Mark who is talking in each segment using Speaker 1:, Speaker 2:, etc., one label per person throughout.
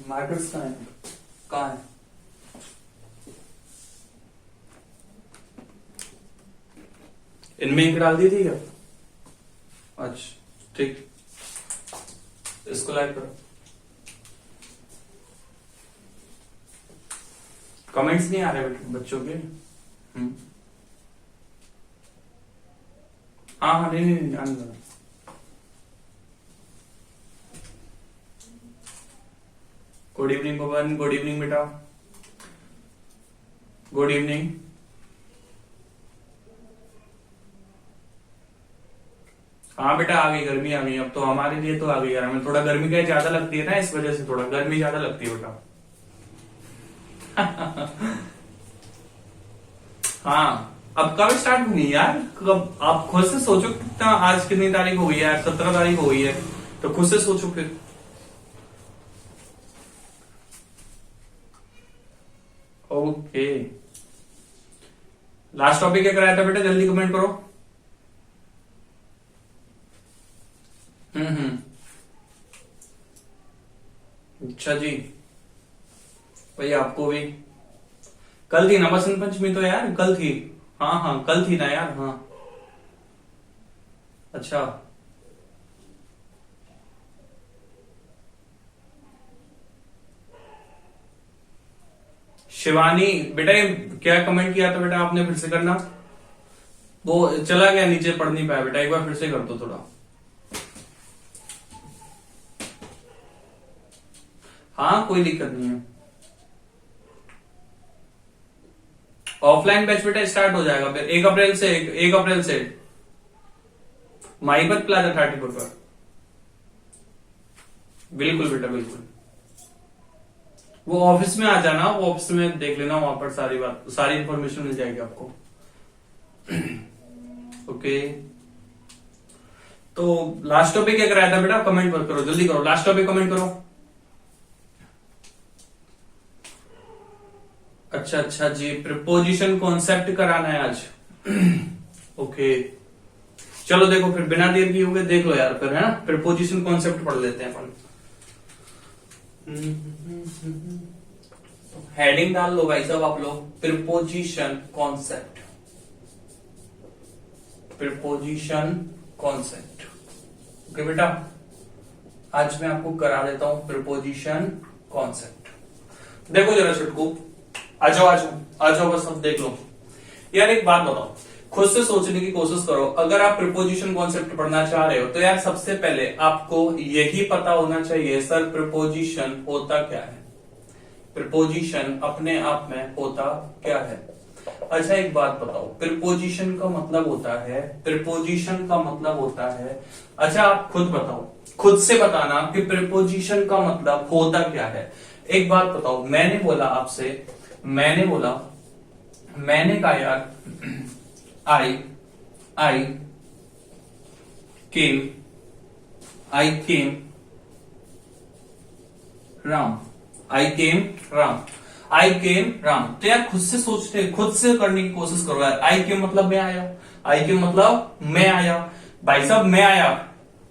Speaker 1: Markers कहाँ है? कहाँ है? इनमें इंक डाल दी थी क्या? अच्छा ठीक, इसको लाइक करो। कमेंट्स नहीं आ रहे बच्चों के। हाँ हाँ, नहीं नहीं, आने दो। गुड इवनिंग पवन, गुड इवनिंग बेटा, गुड इवनिंग। हाँ बेटा, आ गई गर्मी, आ गई अब तो हमारे लिए, तो आ गई यार। हमें थोड़ा गर्मी क्या ज्यादा लगती है ना, इस वजह से थोड़ा गर्मी ज्यादा लगती है बेटा। हाँ, अब कब स्टार्ट हुई यार? कब? आप खुद से सोचो कितना, आज कितनी तारीख हो गई है यार? 17 तारीख हो गई है, तो खुद से सोचो फिर। ओके, लास्ट टॉपिक क्या कराया था बेटा? जल्दी कमेंट करो। हम्म, अच्छा जी, भाई आपको भी कल थी ना बसंत पंचमी? तो यार कल थी। हाँ हाँ, कल थी ना यार। हाँ, अच्छा। शिवानी बेटा, ये क्या कमेंट किया था बेटा आपने? फिर से करना, वो चला गया नीचे, पढ़ नहीं पाया बेटा। एक बार फिर से कर दो थोड़ा। हाँ, कोई दिक्कत नहीं है। ऑफलाइन बैच बेटा स्टार्ट हो जाएगा फिर 1 अप्रैल से। 1 अप्रैल से माईबत प्लाजा 34 पर। बिल्कुल बेटा, बिल्कुल। वो ऑफिस में आ जाना, वो ऑफिस में देख लेना, वहां पर सारी बात, सारी इंफॉर्मेशन मिल जाएगी आपको। ओके, तो लास्ट टॉपिक क्या कराया था बेटा? कमेंट करो, जल्दी करो, लास्ट टॉपिक कमेंट करो। अच्छा अच्छा जी, प्रिपोजिशन कॉन्सेप्ट कराना है आज। ओके, चलो देखो फिर, बिना देर किए हुए देख लो यार फिर, है ना? प्रिपोजिशन कॉन्सेप्ट पढ़ लेते हैं अपन। हेडिंग डाल लो भाई साहब आप लोग, preposition concept, preposition concept. Okay बेटा, आज मैं आपको करा देता हूं प्रिपोजिशन कॉन्सेप्ट। देखो जरा छुटकू, आ जाओ आ जाओ आ जाओ, बस अब देख लो यार। एक बात बताओ, खुद से सोचने की कोशिश करो। अगर आप प्रिपोजिशन कॉन्सेप्ट पढ़ना चाह रहे हो तो यार सबसे पहले आपको यही पता होना चाहिए, सर प्रिपोजिशन होता क्या है, प्रिपोजिशन अपने आप में होता क्या है। अच्छा एक बात बताओ, प्रिपोजिशन का मतलब होता है, प्रिपोजिशन का मतलब होता है, अच्छा आप खुद बताओ, खुद से बताना कि प्रिपोजिशन का मतलब होता क्या है। एक बात बताओ, मैंने बोला आपसे, मैंने कहा यार आई केम राम, आई केम राम। तो यार खुद से सोचते, खुद से करने की कोशिश करो यार। आई केम मतलब मैं आया, आई केम मतलब मैं आया भाई साहब, मैं आया।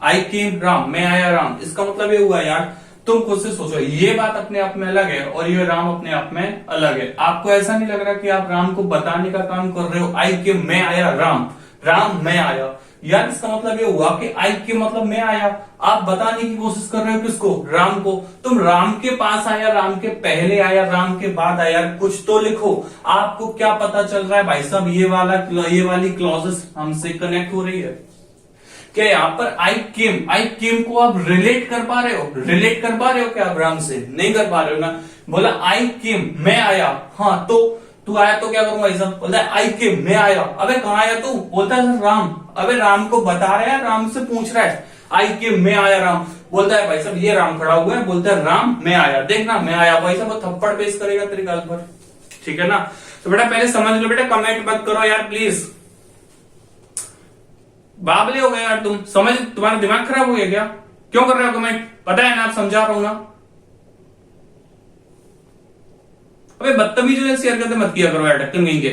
Speaker 1: आई केम राम, मैं आया राम, इसका मतलब ये हुआ यार। तुम खुद से सोचो, ये बात अपने आप में अलग है और ये राम अपने आप में अलग है। आपको ऐसा नहीं लग रहा कि आप राम को बताने का काम कर रहे हो? आई के मैं आया राम, राम मैं आया यार, इसका मतलब ये हुआ कि आई के मतलब मैं आया। आप बताने की कोशिश कर रहे हो किसको? राम को। तुम राम के पास आया, राम के पहले आया, राम के बाद आया, कुछ तो लिखो। आपको क्या पता चल रहा है भाई साहब? ये वाली क्लॉजेस हमसे कनेक्ट हो रही है क्या? यहाँ पर आई केम को आप रिलेट कर पा रहे हो? रिलेट कर पा रहे हो क्या आप राम से? नहीं कर पा रहे हो ना। बोला आई केम मैं आया, हाँ तो तू आया तो क्या करूंगा भाई साहब? बोलता है आई केम मैं आया। अबे कहाँ आया तू? बोलता है सर राम। अबे राम को बता रहा है, राम से पूछ रहा है आई केम मैं आया राम। बोलता है भाई साहब ये राम खड़ा हुआ है, बोलता है राम मैं आया, देखना मैं आया। भाई साहब वो थप्पड़ पेश करेगा तेरे गाल पर, ठीक है ना? तो बेटा पहले समझ लो बेटा, कमेंट मत करो यार प्लीज। बाबले हो गए यार तुम, समझ, तुम्हारा दिमाग खराब हो गया क्या? क्यों कर रहे हो कमेंट? पता है ना, आप समझा रहा हूं ना। अबे बदतमीजों जैसी हरकतें मत किया करो यार, ढक्कन कहीं के।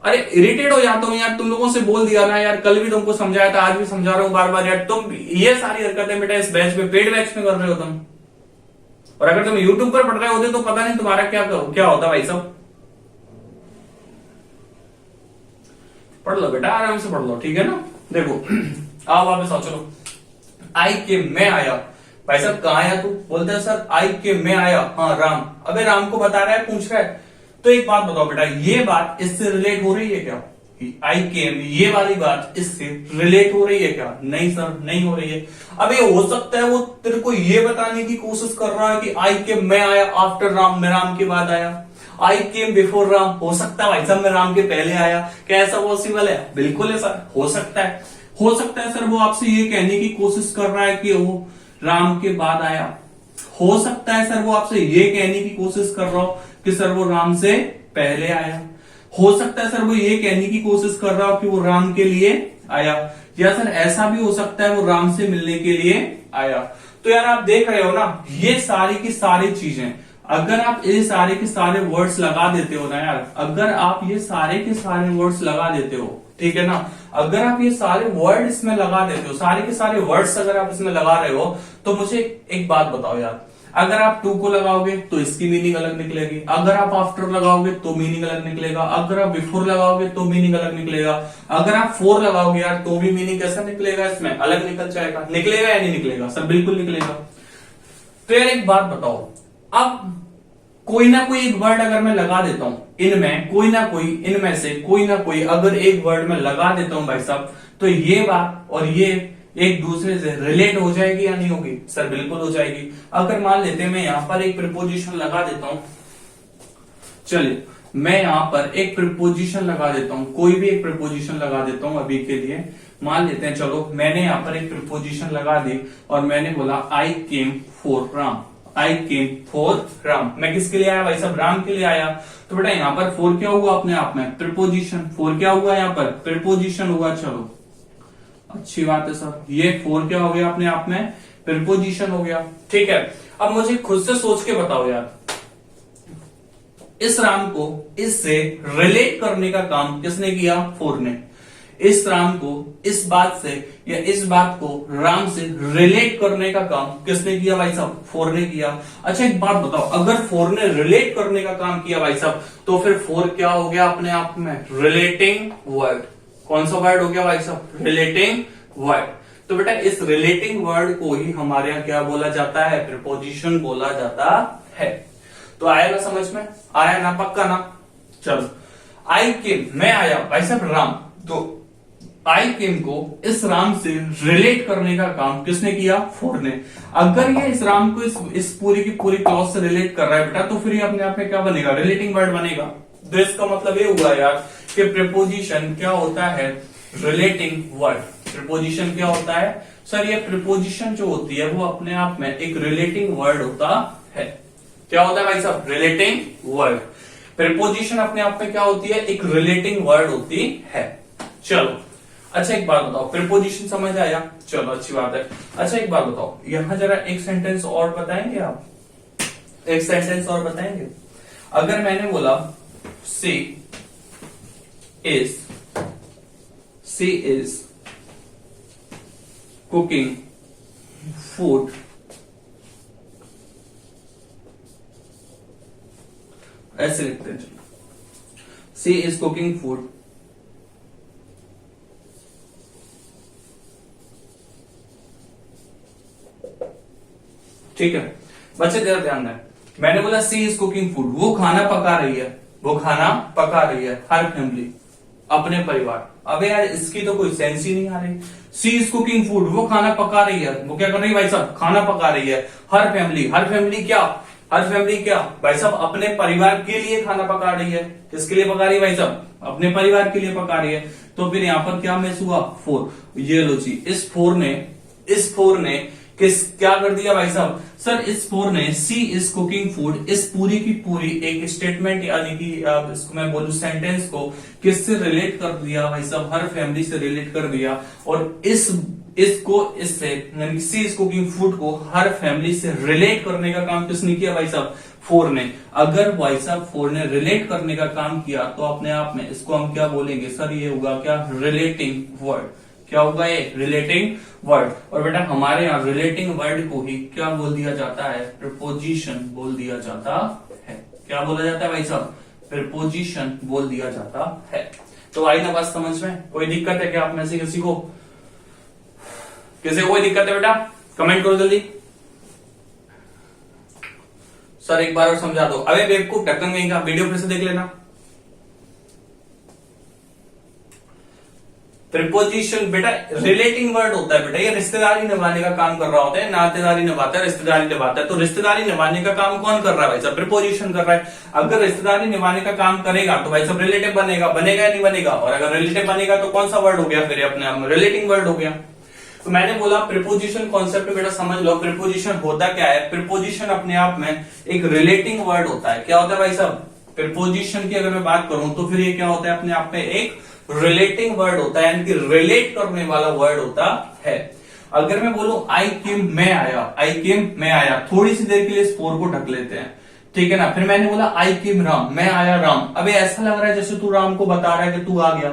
Speaker 1: अरे इरिटेट हो जाता हूं यार, तुम लोगों से बोल दिया ना यार, कल भी तुमको समझाया था, आज भी समझा रहा हूं बार बार यार। तुम ये सारी हरकतें बेटा इस बैच में, पेड बैच में कर रहे हो तुम। और अगर तुम यूट्यूब पर पढ़ रहे होते तो पता नहीं तुम्हारा क्या क्या होता भाई साहब। पढ़ लो बेटा, आराम से पढ़ लो, ठीक है ना। देखो आओ वापस आओ, चलो। आई के मैं आया, भाई साहब कहाँ आया तू? बोलता है सर आई के मैं आया, हाँ राम। अबे राम को बता रहा है, पूछ रहा है। तो एक बात बताओ बेटा, ये बात इससे रिलेट हो रही है क्या? आई केम, ये वाली बात इससे रिलेट हो रही है क्या? नहीं सर, नहीं हो रही है। अब ये हो सकता है वो तेरे को ये बताने की कोशिश कर रहा है कि आई केम मैं आया आफ्टर राम, मैं राम के बाद आया। आई केम बिफोर राम, हो सकता है भाई साहब मैं राम के पहले आया। क्या ऐसा पॉसिबल है? बिल्कुल है सर, हो सकता है। हो सकता है सर वो आपसे ये कहने की कोशिश कर रहा है कि वो राम के बाद आया। हो सकता है सर वो आपसे ये कहने की कोशिश कर रहा हो कि सर वो राम से पहले आया। हो सकता है सर वो ये कहने की कोशिश कर रहा हो कि वो राम के लिए आया, या सर ऐसा भी हो सकता है वो राम से मिलने के लिए आया। तो यार आप देख रहे हो ना, ये सारी की सारी चीजें अगर आप ये सारे के सारे वर्ड्स लगा देते हो ना यार, अगर आप ये सारे के सारे वर्ड्स लगा देते हो, ठीक है ना, अगर आप ये सारे वर्ड इसमें लगा देते हो, सारे के सारे वर्ड्स अगर आप इसमें लगा रहे हो, तो मुझे एक बात बताओ यार, अगर आप टू को लगाओगे तो इसकी मीनिंग अलग निकलेगी, अगर आप आफ्टर लगाओगे तो मीनिंग अलग निकलेगा, अगर आप बिफोर लगाओगे तो मीनिंग अलग निकलेगा, अगर आप फोर लगाओगे यार तो भी मीनिंग कैसा निकलेगा, इसमें अलग निकल जाएगा। निकलेगा या नहीं निकलेगा? सर बिल्कुल निकलेगा। तो यार एक बात बताओ, अब कोई ना कोई एक वर्ड अगर मैं लगा देता हूं इनमें, कोई ना कोई इनमें से कोई ना कोई अगर एक वर्ड में लगा देता हूं भाई साहब, तो ये बात और ये एक दूसरे से रिलेट हो जाएगी या नहीं होगी? सर बिल्कुल हो जाएगी। अगर मान लेते हैं मैं यहां पर एक प्रीपोजिशन लगा देता हूं, चलिए मैं यहां पर एक प्रीपोजिशन लगा देता हूं, कोई भी एक प्रीपोजिशन लगा देता हूं अभी के लिए। मान लेते हैं, चलो मैंने यहां पर एक प्रीपोजिशन लगा दी और मैंने बोला I came for Ram, I came for Ram. मैं किसके लिए आया भाई साहब? राम के लिए आया। तो बेटा यहां पर फोर क्या हुआ अपने आप में? प्रीपोजिशन। फोर क्या हुआ यहाँ पर? प्रीपोजिशन हुआ। चलो अच्छी बात है सर, ये फोर क्या हो गया अपने आप में? प्रीपोजिशन हो गया। ठीक है, अब मुझे खुद से सोच के बताओ यार, इस राम को इससे रिलेट करने का काम किसने किया? फोर ने। इस राम को इस बात से या इस बात को राम से रिलेट करने का काम किसने किया भाई साहब? फोर ने किया। अच्छा एक बात बताओ, अगर फोर ने रिलेट करने का काम किया भाई साहब, तो फिर फोर क्या हो गया अपने आप में? Relating word. कौन सा वर्ड हो गया भाई साहब? Relating word. तो बेटा इस रिलेटिंग वर्ड को ही हमारे यहाँ क्या बोला जाता है? प्रीपोजिशन बोला जाता है। तो आएगा समझ में? आया ना? पक्का ना? चलो आई केम, मैं आया भाई साहब राम, तो आई केम को इस राम से रिलेट करने का काम किसने किया? फोर ने। अगर ये इस राम को इस पूरी की पूरी क्लॉज से रिलेट कर रहा है बेटा, तो फिर ये अपने आप में क्या बनेगा? रिलेटिंग वर्ड बनेगा। तो इसका मतलब ये हुआ यार कि प्रीपोजिशन क्या होता है? Relating word. प्रीपोजिशन क्या होता है सर? ये प्रीपोजिशन जो होती है वो अपने आप में एक रिलेटिंग वर्ड होता है। क्या होता है भाई साहब? Relating word. प्रीपोजिशन अपने आप में क्या होती है? एक रिलेटिंग वर्ड होती है। चलो अच्छा एक बात बताओ, प्रीपोजिशन समझ आया? चलो अच्छी बात है। अच्छा एक बात बताओ, यहां जरा एक सेंटेंस और बताएंगे आप? एक सेंटेंस और बताएंगे? अगर मैंने बोला सी इज कुकिंग फूड, ऐसे लिखते हैं, सी इज कुकिंग फूड, ठीक है बच्चे जरा ध्यान दें। मैंने बोला सी इज कुकिंग फूड, वो खाना पका रही है, वो खाना पका रही है, हर फैमिली, अपने परिवार। अबे यार इसकी तो कोई सेंस ही नहीं आ रही। सी इज कुकिंग फूड, वो खाना पका रही है, वो क्या कर रही है भाई साहब? खाना पका रही है। हर फैमिली, हर फैमिली क्या? हर फैमिली क्या भाई साहब? अपने परिवार के लिए खाना पका रही है। किसके लिए पका रही है भाई साहब? अपने परिवार के लिए पका रही है। तो फिर यहां पर क्या मिस हुआ? फोर। ये लो जी, इस फोर ने क्या कर दिया भाई साहब? सर इस फोर ने सी इज कुकिंग फूड, इस पूरी की पूरी एक स्टेटमेंट यानी कि इसको मैं बोलूं सेंटेंस को किससे रिलेट कर दिया भाई साहब? हर फैमिली से रिलेट कर दिया। और इससे यानी सी इज कुकिंग फूड को हर फैमिली से रिलेट करने का काम किसने किया भाई साहब? फोर ने। अगर भाई साहब फोर ने रिलेट करने का काम किया तो अपने आप में इसको हम क्या बोलेंगे? सर ये होगा क्या? Relating word. क्या होगा ये रिलेटिंग वर्ड। और बेटा हमारे यहाँ रिलेटिंग वर्ड को ही क्या बोल दिया जाता है, प्रीपोजिशन बोल दिया जाता है। क्या बोला जाता है भाई साहब, प्रीपोजिशन बोल दिया जाता है। तो आई ना बात समझ में, कोई दिक्कत है क्या आप में से किसी को, कोई दिक्कत है बेटा, कमेंट करो जल्दी। सर एक बार और समझा दो, अबे बेवकूफ ढक्कन कहीं का, वीडियो फिर से देख लेना। प्रीपोजिशन बेटा रिलेटिंग वर्ड होता है बेटा, ये रिश्तेदारी निभाने का काम कर रहा होता है, नातेदारी निभाता है, रिश्तेदारी निभाता है। तो रिश्तेदारी निभाने का काम कौन कर रहा है भाई साहब, प्रीपोजिशन कर रहा है। अगर रिश्तेदारी निभाने का काम करेगा तो भाई साहब रिलेटिव बनेगा, बनेगा या नहीं बनेगा, और अगर रिलेटिव बनेगा तो कौन सा वर्ड हो गया, फिर अपने आप में रिलेटिंग वर्ड हो गया। तो मैंने बोला प्रीपोजिशन कॉन्सेप्ट बेटा समझ लो, प्रीपोजिशन होता क्या है, प्रीपोजिशन अपने आप में एक रिलेटिंग वर्ड होता है। क्या होता है भाई साहब, प्रीपोजिशन की अगर मैं बात करूं तो फिर ये क्या होता है, अपने आप में एक रिलेटिंग वर्ड होता है, यानी कि रिलेट करने वाला वर्ड होता है। अगर मैं बोलूं आई केम, मैं आया, आई केम मैं आया, थोड़ी सी देर के लिए इस फोर को ढक लेते हैं, ठीक है ना। फिर मैंने बोला आई केम राम, मैं आया राम। अबे ऐसा लग रहा है जैसे तू राम को बता रहा है कि तू आ गया,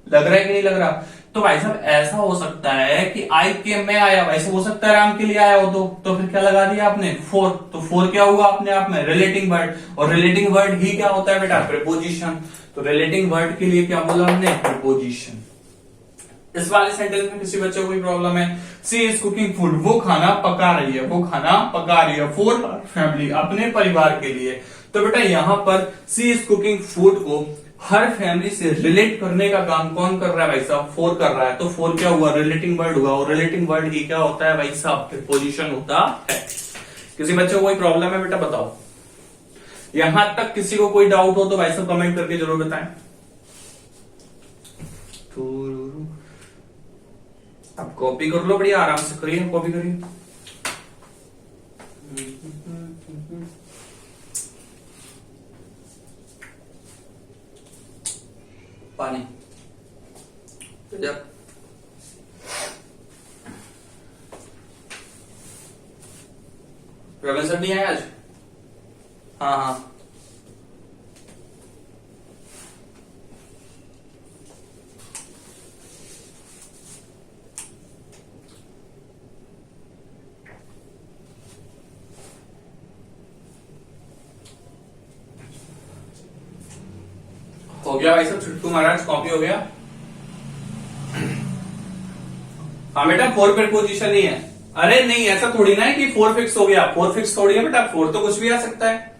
Speaker 1: लग रहा है कि नहीं लग रहा। तो भाई साहब ऐसा हो सकता है कि आई केम मैं आया, वैसे हो सकता है राम के लिए आया हो तो फिर क्या लगा दिया आपने, फोर। तो फोर क्या हुआ अपने आप में, रिलेटिंग वर्ड। और रिलेटिंग वर्ड ही क्या होता है बेटा, प्रीपोजिशन। तो रिलेटिंग वर्ड के लिए क्या बोला हमने, प्रीपोजिशन। इस वाले सेंटेंस में किसी बच्चे को कोई प्रॉब्लम है, सी इज कुकिंग फूड, वो खाना पका रही है, वो खाना पका रही है फॉर फैमिली, अपने परिवार के लिए। तो बेटा यहां पर सी इज कुकिंग फूड को हर फैमिली से रिलेट करने का काम कौन कर रहा है भाई साहब, फोर कर रहा है। तो फोर क्या हुआ, रिलेटिंग वर्ड हुआ, और रिलेटिंग वर्ड ही क्या होता है भाई साहब, प्रीपोजिशन होता है। किसी बच्चे को कोई प्रॉब्लम है बेटा बताओ, यहां तक किसी को कोई डाउट हो तो भाई साहब कमेंट करके जरूर बताएं। अब कॉपी कर लो, बढ़िया आराम से करिए, कॉपी करिए। पानी रमेश सर नहीं आया आज, हाँ हाँ हो गया भाई साहब, छुट्टू महाराज कॉपी हो गया। हाँ बेटा फोर प्रीपोजिशन ही है। अरे नहीं ऐसा थोड़ी ना है कि फोर फिक्स हो गया, फोर फिक्स थोड़ी है बेटा, फोर तो कुछ भी आ सकता है,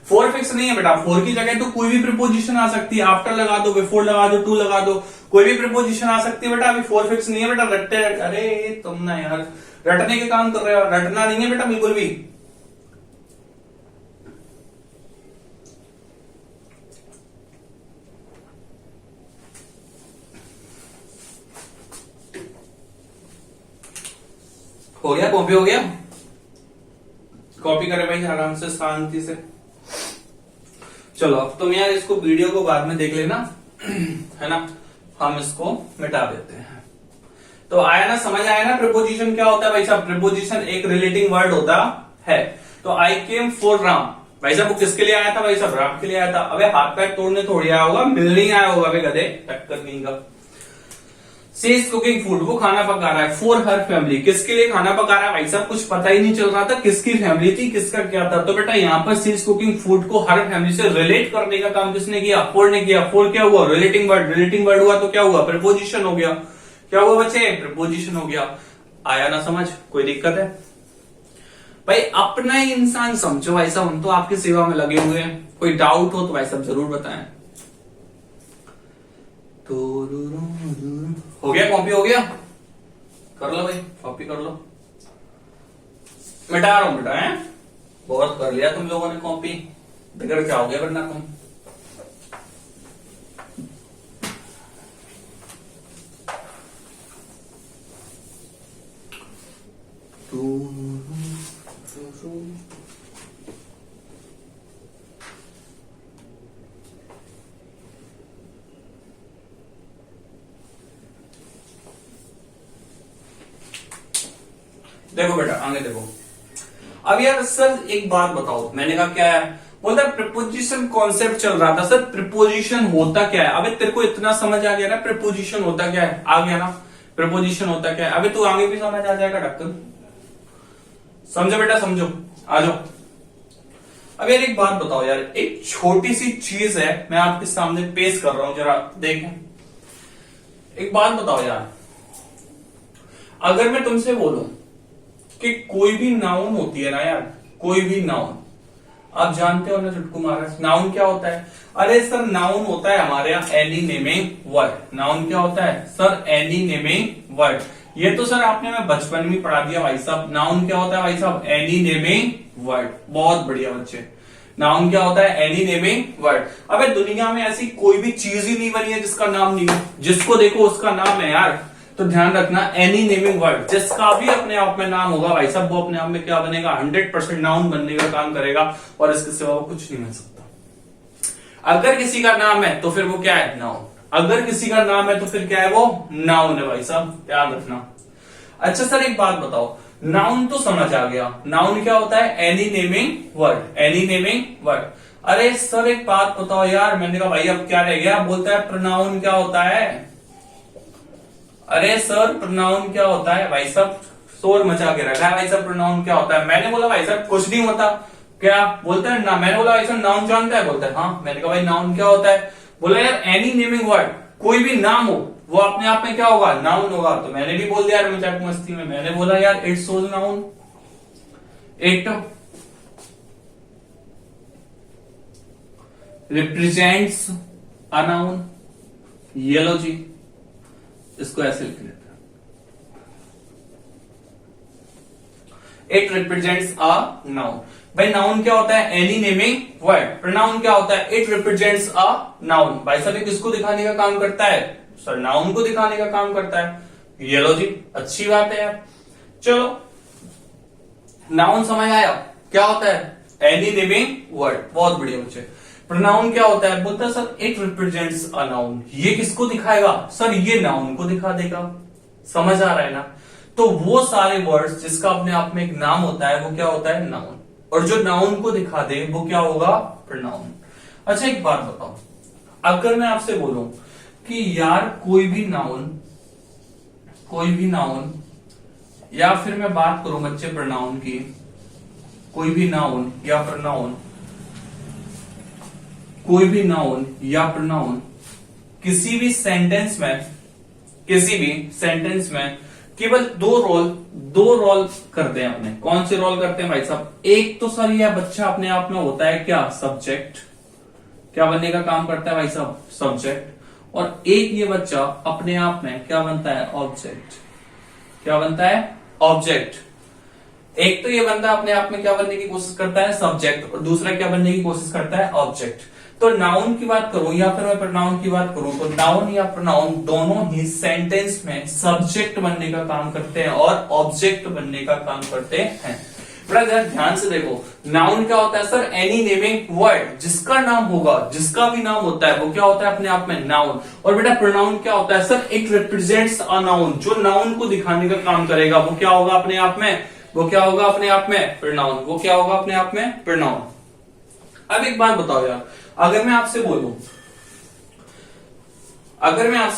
Speaker 1: फोर फिक्स नहीं है बेटा। फोर की जगह तो कोई भी प्रीपोजिशन आ सकती है, आफ्टर लगा दो, बिफोर लगा दो, टू लगा दो, कोई भी प्रीपोजिशन आ सकती है बेटा। अभी फोर फिक्स नहीं है बेटा, रटते, अरे तुम ना यार रटने के काम कर रहे हो, रटना नहीं है बेटा बिल्कुल भी। हो गया, कॉपी हो गया, कॉपी करे भाई आराम से शांति से। चलो अब तुम यार इसको वीडियो को बाद में देख लेना है ना, हम इसको मिटा देते हैं। तो आया ना, समझ आया ना प्रीपोजिशन क्या होता है भाई साहब। प्रीपोजिशन एक रिलेटिंग वर्ड होता है। तो आई केम फॉर राम, भाई साहब वो किसके लिए आया था भाई साहब, राम के लिए आया था। अबे हाथ पैर तोड़ने थोड़ी आया होगा, मिलने ही आया होगा, गधे टक्कर नहीं का। सी इज कुकिंग फूड, वो खाना पका रहा है फॉर हर फैमिली, किसके लिए खाना पका रहा है भाई साहब, कुछ पता ही नहीं चल रहा था किसकी फैमिली थी, किसका क्या था। तो बेटा यहाँ पर सी इज कुकिंग फूड को हर फैमिली से रिलेट करने का काम किसने किया, फोर ने किया। फोर क्या हुआ, रिलेटिंग वर्ड, रिलेटिंग वर्ड हुआ तो क्या हुआ, प्रीपोजिशन हो गया। क्या हुआ बच्चे, प्रीपोजिशन हो गया। आया ना समझ, कोई दिक्कत है भाई, अपना ही इंसान समझो भाई साहब, हम तो आपकी सेवा में लगे हुए हैं। कोई डाउट हो तो भाई साहब जरूर बताएं। हो गया, कॉपी हो गया, कर लो भाई कॉपी कर लो। मिटा रहा हूं बेटा, है बहुत कर लिया तुम लोगों ने कॉपी, बिगड़ क्या हो गया वरना तुम। देखो बेटा आगे देखो। अब यार सर एक बात बताओ, मैंने कहा क्या है, बोलता प्रीपोजिशन कॉन्सेप्ट चल रहा था सर, प्रीपोजिशन होता क्या है। अबे तेरे को इतना समझ आ गया ना, प्रीपोजिशन होता क्या है, आ गया ना। प्रीपोजिशन होता क्या है। अबे तू आगे भी समझ आ जाएगा डॉक्टर, समझो बेटा समझो, आ जाओ। अब यार एक बात बताओ यार, एक छोटी सी चीज है मैं आपके सामने पेश कर रहा हूं, जरा देखें। एक बात बताओ यार, अगर मैं तुमसे बोलूं कि कोई भी नाउन होती है ना यार, कोई भी नाउन, आप जानते हो ना चुटकू महाराज, नाउन क्या होता है? अरे सर नाउन होता है हमारे यहाँ एनी नेमिंग वर्ड। नाउन क्या होता है सर? Any naming word. ये तो सर आपने मैं बचपन में पढ़ा दिया भाई साहब। नाउन क्या होता है भाई साहब? Any naming word. बहुत बढ़िया बच्चे, नाउन क्या होता है? Any naming word. अबे दुनिया में ऐसी कोई भी चीज ही नहीं बनी है जिसका नाम नहीं हो, जिसको देखो उसका नाम है यार। तो ध्यान रखना, एनी नेमिंग वर्ड जिसका भी अपने आप में नाम होगा भाई साहब, वो अपने आप में क्या बनेगा? 100% नाउन बनने का काम करेगा, और इसके सिवा वो कुछ नहीं बन सकता। अगर किसी का नाम है तो फिर वो क्या है? नाउन। अगर किसी का नाम है तो फिर क्या है? वो नाउन है भाई साहब, याद रखना। अच्छा सर एक बात बताओ, नाउन तो समझ आ गया, नाउन क्या होता है? Any naming word. Any naming word. अरे सर एक बात बताओ यार, मैंने कहा भाई अब क्या रह गया? बोलता है प्रोनाउन क्या होता है? अरे सर प्रोनाउन क्या होता है? भाई साहब शोर मचा के रखा है भाई साहब, प्रोनाउन क्या होता है? मैंने बोला भाई साहब कुछ नहीं होता। क्या बोलता है ना? मैंने बोला भाई साहब नाउन जानता है? बोलता है हाँ। मैंने कहा भाई नाउन क्या होता है? बोला यार एनी नेमिंग वर्ड, कोई भी नाम हो वो अपने आप में क्या होगा? नाउन होगा। तो मैंने भी बोल दिया यार मजाक मस्ती में, मैंने बोला यार it shows noun, it represents a noun. ये लो जी, इसको ऐसे लिख लेते हैं, इट रिप्रेजेंट्स अ नाउन। भाई नाउन क्या होता है? Any naming word. प्रोनाउन क्या होता है? It represents a noun. भाई साहब किसको दिखाने का काम करता है? सर नाउन को दिखाने का काम करता है। ये लो जी, अच्छी बात है यार। चलो नाउन समझ आया क्या होता है? Any naming word. बहुत बढ़िया बच्चे। प्रोनाउन क्या होता है? बोलता है sir it represents a noun. ये किसको दिखाएगा? सर ये नाउन को दिखा देगा। समझ आ रहा है ना? तो वो सारे वर्ड्स जिसका अपने आप में एक नाम होता है वो क्या होता है? नाउन। और जो नाउन को दिखा दे वो क्या होगा? प्रोनाउन। अच्छा एक बात बताओ, अगर मैं आपसे बोलूं कि यार कोई भी नाउन या फिर मैं बात करूं बच्चे प्रोनाउन की, कोई भी नाउन या प्रोनाउन, कोई भी नाउन या प्रोनाउन किसी भी सेंटेंस में केवल दो रोल करते हैं अपने। कौन से रोल करते हैं भाई साहब? एक तो सर यह बच्चा अपने आप में होता है क्या? सब्जेक्ट। क्या बनने का काम करता है भाई साहब? सब्जेक्ट। और एक ये बच्चा अपने आप में क्या बनता है? ऑब्जेक्ट। क्या बनता है? ऑब्जेक्ट। एक तो ये बंदा अपने आप में क्या बनने की कोशिश करता है? सब्जेक्ट। और दूसरा क्या बनने की कोशिश करता है? ऑब्जेक्ट। तो नाउन की बात करूं या फिर मैं प्रोनाउन की बात करूं, तो नाउन या प्रोनाउन दोनों ही सेंटेंस में सब्जेक्ट बनने का काम करते हैं और ऑब्जेक्ट बनने का काम करते हैं। बड़ा ध्यान से देखो, नाउन क्या होता है सर? एनी नेमिंग वर्ड, जिसका नाम होगा, जिसका भी नाम होता है वो क्या होता है? अपने आप में नाउन। और बेटा प्रोनाउन क्या होता है sir? It represents a noun. जो नाउन को दिखाने का काम करेगा वो क्या होगा अपने आप में? वो क्या होगा अपने आप में? प्रोनाउन। वो क्या होगा अपने आप में? प्रोनाउन। अब एक बात बताओ यार, अगर मैं आपसे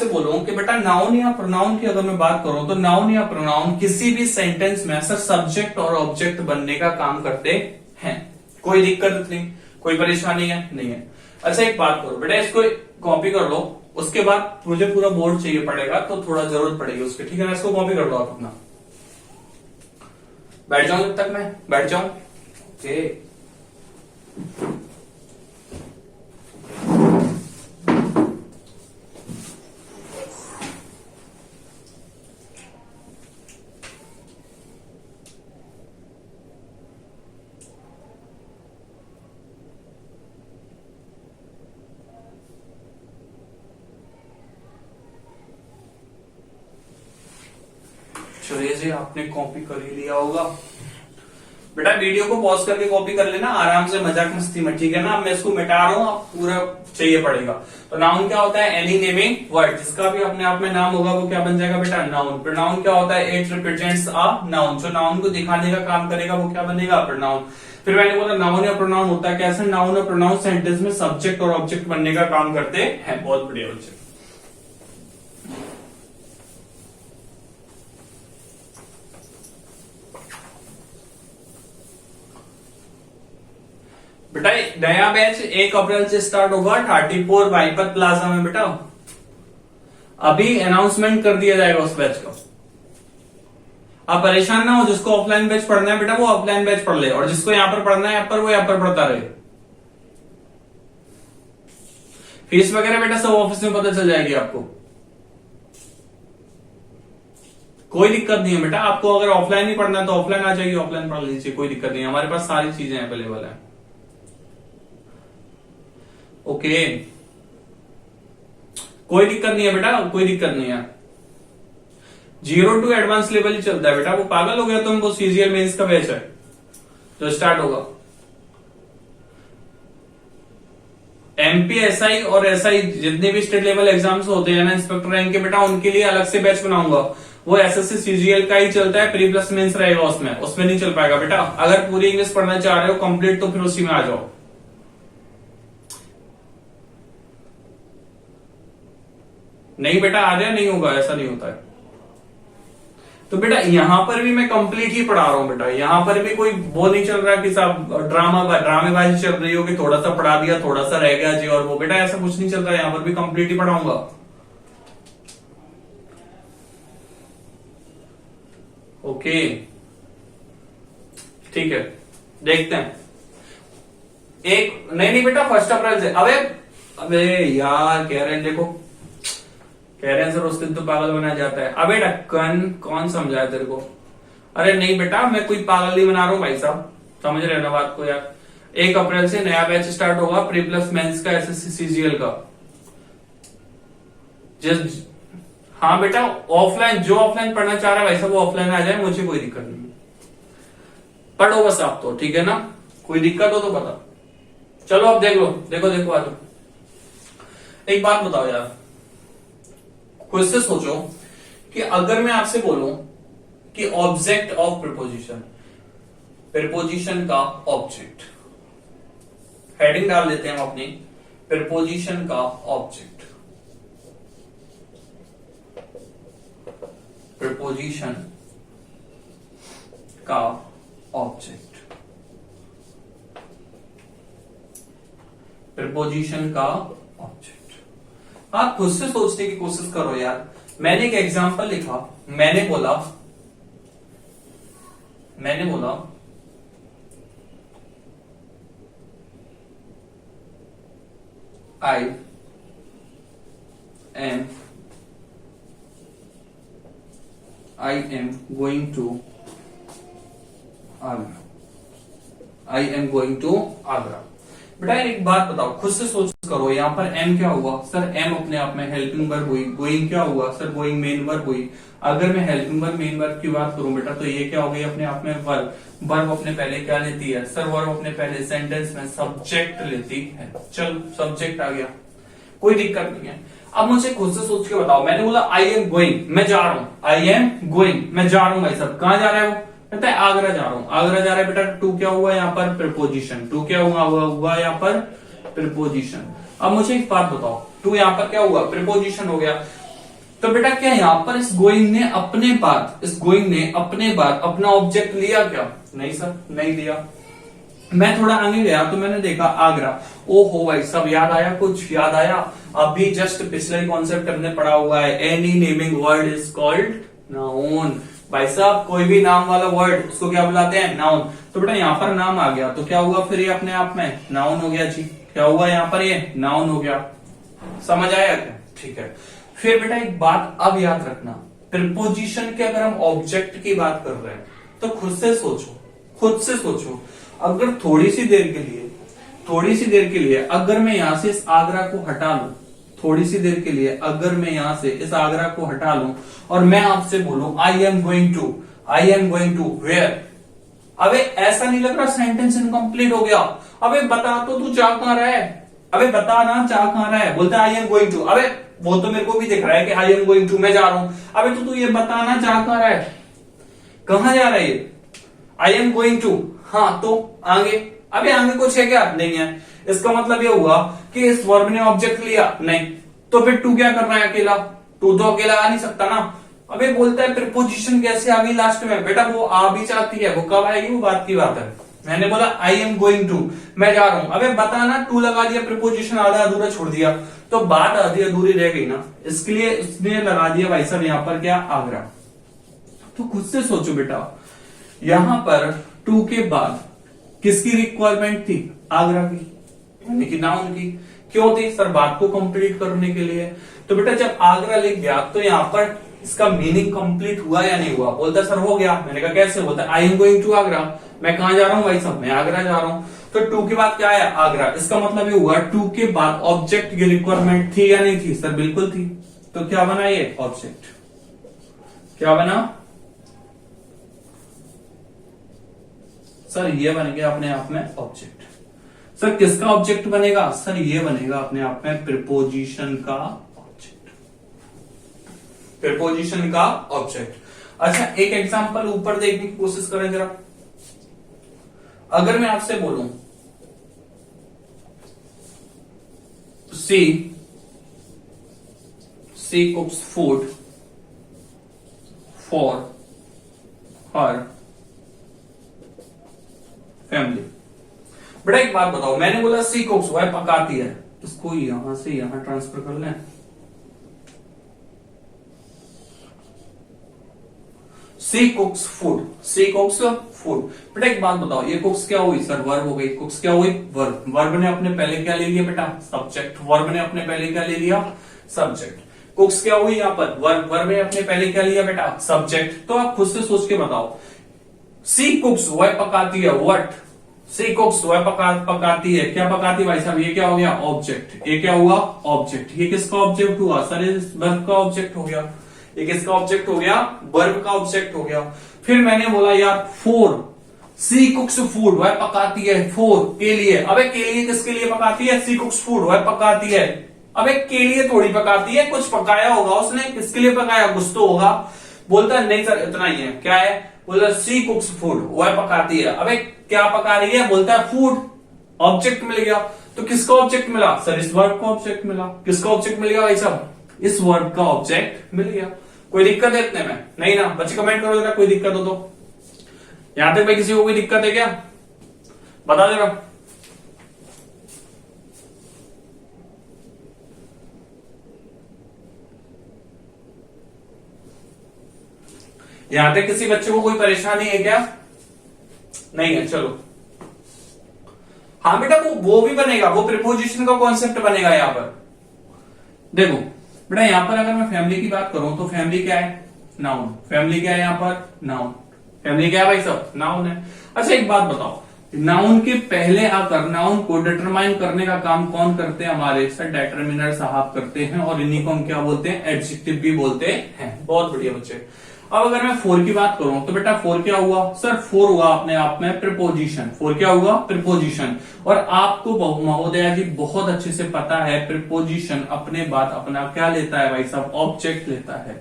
Speaker 1: बोलूं कि बेटा नाउन या प्रोनाउन की अगर मैं बात करूं, तो नाउन या प्रोनाउन किसी भी सेंटेंस में सर सब्जेक्ट और ऑब्जेक्ट बनने का काम करते हैं। कोई दिक्कत नहीं, कोई परेशानी है? नहीं है। अच्छा एक बात करो बेटा, इसको कॉपी कर लो, उसके बाद मुझे पूरा बोर्ड चाहिए पड़ेगा, तो थोड़ा जरूरत पड़ेगी उसकी, ठीक है ना? इसको कॉपी कर लो आप अपना। बैठ जाऊं जब तक मैं बैठ जाऊं। चलिए जी, आपने कॉपी कर ही लिया होगा। बेटा वीडियो को पॉज करके कॉपी कर लेना आराम से, मजाक मस्ती में, ठीक है ना? मैं इसको मिटा रहा हूं, आप पूरा चाहिए पड़ेगा। तो नाउन क्या होता है? एनी नेमिंग वर्ड, जिसका भी अपने आप में नाम होगा वो क्या बन जाएगा बेटा? नाउन। प्रोनाउन क्या होता है? It represents a noun. जो नाउन को दिखाने का काम करेगा वो क्या बनेगा? प्रोनाउन। फिर मैंने बोला नाउन या प्रोनाउन होता है कैसे? नाउन और प्रोनाउन सेंटेंस में सब्जेक्ट और ऑब्जेक्ट बनने का काम करते हैं। बहुत बढ़िया बच्चे। बेटा नया बैच 1 अप्रैल से स्टार्ट होगा 34 वाइपर प्लाजा में बेटा। अभी अनाउंसमेंट कर दिया जाएगा उस बैच का। आप परेशान ना हो, जिसको ऑफलाइन बैच पढ़ना है बेटा वो ऑफलाइन बैच पढ़ ले, और जिसको यहां पर पढ़ना है यहाँ पर वो यहां पर पढ़ता रहे। फीस वगैरह बेटा सब ऑफिस में पता चल जाएगी आपको, कोई दिक्कत नहीं है बेटा। आपको अगर ऑफलाइन ही पढ़ना है तो ऑफलाइन आ जाइए, ऑफलाइन पढ़ लीजिए, कोई दिक्कत नहीं है। हमारे पास सारी चीजें अवेलेबल है। ओके, कोई दिक्कत नहीं है बेटा, कोई दिक्कत नहीं है। 0 to एडवांस लेवल ही चलता है बेटा। वो पागल हो गया तुम, वो सीजीएल मेंस का बैच है जो स्टार्ट होगा। एमपीएसआई और एसआई जितने भी स्टेट लेवल एग्जाम्स होते हैं ना इंस्पेक्टर रैंक के बेटा, उनके लिए अलग से बैच बनाऊंगा। वो एसएससी सीजीएल का ही चलता है, प्री प्लस मेंस रहेगा उसमें नहीं चल पाएगा बेटा। अगर पूरी इंग्लिश पढ़ना चाह रहे हो कंप्लीट तो फिर उसी में आ जाओ। नहीं बेटा आ जाए, नहीं होगा, ऐसा नहीं होता है। तो बेटा यहां पर भी मैं कंप्लीट ही पढ़ा रहा हूं बेटा। यहां पर भी कोई वो नहीं चल रहा कि साहब ड्रामेबाजी चल रही हो कि थोड़ा सा पढ़ा दिया थोड़ा सा रह गया जी और वो, बेटा ऐसा कुछ नहीं चल रहा है। यहां पर भी कंप्लीट ही पढ़ाऊंगा। ओके ठीक है, देखते हैं। एक नहीं बेटा 1 अप्रैल से। अबे यार कह रहे हैं, देखो कह रहे हैं सर उस दिन तो पागल बनाया जाता है। अबे ढक्कन कौन समझाया तेरे को? अरे नहीं बेटा मैं कोई पागल नहीं बना रहा हूं भाई साहब, समझ रहे हो ना बात को यार। 1 अप्रैल से नया बैच स्टार्ट होगा प्री प्लस मेंस का, एसएससी सीजीएल का। जस्ट हाँ बेटा ऑफलाइन, जो ऑफलाइन पढ़ना चाह रहा है भाई साहब वो ऑफलाइन आ जाए, मुझे कोई दिक्कत नहीं। पढ़ो बस आप तो, ठीक है ना? कोई दिक्कत हो तो बता। चलो अब देख लो, देखो आ जाओ। एक बात बताओ यार, खुद से सोचो कि अगर मैं आपसे बोलूं कि ऑब्जेक्ट ऑफ प्रीपोजिशन, प्रीपोजिशन का ऑब्जेक्ट, हेडिंग डाल देते हैं हम अपनी, प्रीपोजिशन का ऑब्जेक्ट, प्रीपोजिशन का ऑब्जेक्ट, प्रीपोजिशन का ऑब्जेक्ट। आप खुद से सोचने की कोशिश करो यार। मैंने एक एग्जांपल लिखा, मैंने बोला I am going to Agra, I am going to Agra. बेटा एक बात बताओ, खुद से सोच करो, यहाँ पर एम क्या हुआ सर? एम अपने आप में हेल्पिंग वर्ब हुई। गोइंग क्या हुआ सर? गोइंग मेन वर्ब हुई। अगर मैं हेल्पिंग वर्ब मेन वर्ब की बात करूं बेटा तो ये क्या हो गई अपने आप में? वर्ब। वर्ब अपने पहले क्या लेती है सर? वर्ब अपने पहले सेंटेंस में सब्जेक्ट लेती है। चल सब्जेक्ट आ गया, कोई दिक्कत नहीं है। अब मुझे खुद से सोच के बताओ, मैंने बोला आई एम गोइंग, मैं जा रहा हूं। आई एम गोइंग, मैं जा रहा हूं भाई साहब। कहां जा रहा है वो? कहता है आगरा जा रहा हूं। आगरा जा रहा है बेटा, टू क्या हुआ यहाँ पर? प्रीपोजिशन। टू क्या हुआ यहाँ पर? प्रीपोजिशन। अब मुझे एक बात बताओ, टू यहाँ पर क्या हुआ? प्रीपोजिशन हो गया। तो बेटा क्या यहाँ पर इस गोइंग ने अपने बाद अपना ऑब्जेक्ट लिया क्या? नहीं सर, नहीं लिया। मैं थोड़ा आगे गया तो मैंने देखा आगरा। ओहो भाई सब याद आया, कुछ याद आया। अभी जस्ट पिछले कॉन्सेप्ट हमने पढ़ा हुआ है, any naming word is called noun. भाई साहब कोई भी नाम वाला वर्ड उसको क्या बुलाते हैं? नाउन। तो बेटा यहाँ पर नाम आ गया तो क्या हुआ फिर? ये अपने आप में नाउन हो गया जी। क्या हुआ यहाँ पर? ये नाउन हो गया। समझ आया क्या? ठीक है। फिर बेटा एक बात अब याद रखना, प्रीपोजिशन के अगर हम ऑब्जेक्ट की बात कर रहे हैं तो खुद से सोचो, अगर थोड़ी सी देर के लिए अगर मैं यहां से इस आगरा को हटा लूं, थोड़ी सी देर के लिए अगर मैं यहां से इस आगरा को हटा लूं और मैं आपसे बोलूं I am going to where, अबे ऐसा नहीं लग रहा सेंटेंस इनकम्प्लीट हो गया? अबे बता तो तू जा कहां रहा है? अबे बता ना जा कहां रहा है? बोलता है आई एम गोइंग टू। अबे वो तो मेरे को भी दिख रहा है कि आई एम गोइंग टू, मैं जा रहा हूं। अबे तू ये बता ना जा कहां रहा है? कहां जा रहा है? I am going to. हाँ तो आगे, अबे आगे कुछ है क्या? नहीं है। इसका मतलब ये हुआ कि इस वर्ब ने ऑब्जेक्ट लिया नहीं, तो फिर टू क्या कर रहा है अकेला? टू तो अकेला आ नहीं सकता ना। अबे बोलता है प्रीपोजिशन कैसे आ गई लास्ट में? बेटा वो आ भी चाहती है, वो कब आएगी वो बात की बात है। मैंने बोला आई एम गोइंग टू, मैं जा रहा हूं। अबे बताना, टू लगा दिया, प्रीपोजिशन आधा अधूरा छोड़ दिया, तो बात आधी अधूरी रह गई ना। इसके लिए उसने लगा दिया भाई साहब यहाँ पर क्या, आगरा। तो खुद से सोचो बेटा, यहां पर टू के बाद किसकी रिक्वायरमेंट थी, आगरा की, यानी कि नाउन की। क्यों थी सर, बात को कंप्लीट करने के लिए। तो बेटा जब आगरा लिख गया तो यहाँ पर इसका मीनिंग कंप्लीट हुआ या नहीं हुआ, बोलता सर हो गया। मैंने कहा कैसे, बोलता I am going to Agra, मैं कहां जा रहा हूं भाई साहब, मैं आगरा जा रहा हूं। तो टू के बाद क्या आया, आगरा। इसका मतलब ये हुआ टू के बाद ऑब्जेक्ट की रिक्वायरमेंट थी या नहीं थी, सर बिल्कुल थी। तो क्या बना ये, ऑब्जेक्ट। क्या बना सर, ये बन गया अपने आप में ऑब्जेक्ट। सर किसका ऑब्जेक्ट बनेगा, सर ये बनेगा अपने आप में प्रीपोजिशन का ऑब्जेक्ट, प्रीपोजिशन का ऑब्जेक्ट। अच्छा एक एग्जांपल ऊपर देखने की कोशिश करें जरा। अगर मैं आपसे बोलूं she cooks food for her family. बेटा एक बात बताओ, मैंने बोला सी कुक्स, वह पकाती है, इसको यहां से यहां ट्रांसफर कर लें। सी कुक्स फूड, सी कुक्स फूड। बेटा एक बात बताओ, ये कुक्स क्या हुई सर, वर्ब हो गई। कुक्स क्या हुई, वर्ब। वर्ब ने अपने पहले क्या ले लिया बेटा, सब्जेक्ट। वर्ब ने अपने पहले क्या ले लिया, सब्जेक्ट। कुक्स क्या हुई यहाँ पर, वर्ब। वर्ब ने अपने पहले क्या लिया बेटा, सब्जेक्ट। तो आप खुद से सोच के बताओ, सी कुक्स वह पकाती है, व्हाट, सी कुक्स वह पकाती है, क्या पकाती है भाई साहब, ये क्या हो गया, ऑब्जेक्ट। ये क्या हुआ, ऑब्जेक्ट। ये किसका ऑब्जेक्ट हुआ सर, इस वर्ब का ऑब्जेक्ट हो गया। ये किसका ऑब्जेक्ट हो गया, वर्ब का ऑब्जेक्ट हो गया। फिर मैंने बोला यार फोर, सी कुक्स फूड, वह पकाती है, फोर के लिए। अबे के लिए किसके लिए पकाती है, सी कुक्स फूड, वह पकाती है। अबे के लिए थोड़ी पकाती है, कुछ पकाया होगा उसने, किसके लिए पकाया, कुछ तो होगा। बोलता नहीं सर इतना ही है, क्या है, बोलता सी कुक्स फूड, वह पकाती है। अबे क्या पका रही है, बोलता है फूड, ऑब्जेक्ट मिल गया। तो किसका ऑब्जेक्ट मिला सर, इस वर्ब का ऑब्जेक्ट मिला। किसका ऑब्जेक्ट मिल गया भाई साहब, इस वर्ब का ऑब्जेक्ट मिल गया। कोई दिक्कत है इतने में, नहीं ना, बच्चे कमेंट करो जरा कोई दिक्कत हो तो। यहां तक भाई किसी को कोई दिक्कत है क्या, बता दे रहा। यहां तक किसी बच्चे को कोई परेशानी है क्या, नहीं है, चलो। हाँ बेटा वो भी बनेगा, वो प्रीपोजिशन का कॉन्सेप्ट बनेगा। यहां पर देखो बेटा, यहां पर अगर मैं फैमिली की बात करूं तो फैमिली क्या है, नाउन। फैमिली क्या है यहाँ पर, नाउन। फैमिली क्या है भाई साहब, नाउन है। अच्छा एक बात बताओ, नाउन के पहले आकर नाउन को डिटरमाइन करने का काम कौन करते हैं, हमारे सर डिटरमिनर साहब करते हैं, और इन्हीं को हम क्या बोलते हैं, एडजेक्टिव भी बोलते हैं। बहुत बढ़िया बच्चे। अब अगर मैं फोर की बात करूं तो बेटा फोर क्या हुआ सर, फोर हुआ अपने आप में प्रीपोजिशन। फोर क्या हुआ, प्रीपोजिशन। और आपको महोदया जी बहुत अच्छे से पता है, प्रीपोजिशन अपने बाद अपना क्या लेता है भाई साहब, ऑब्जेक्ट लेता है।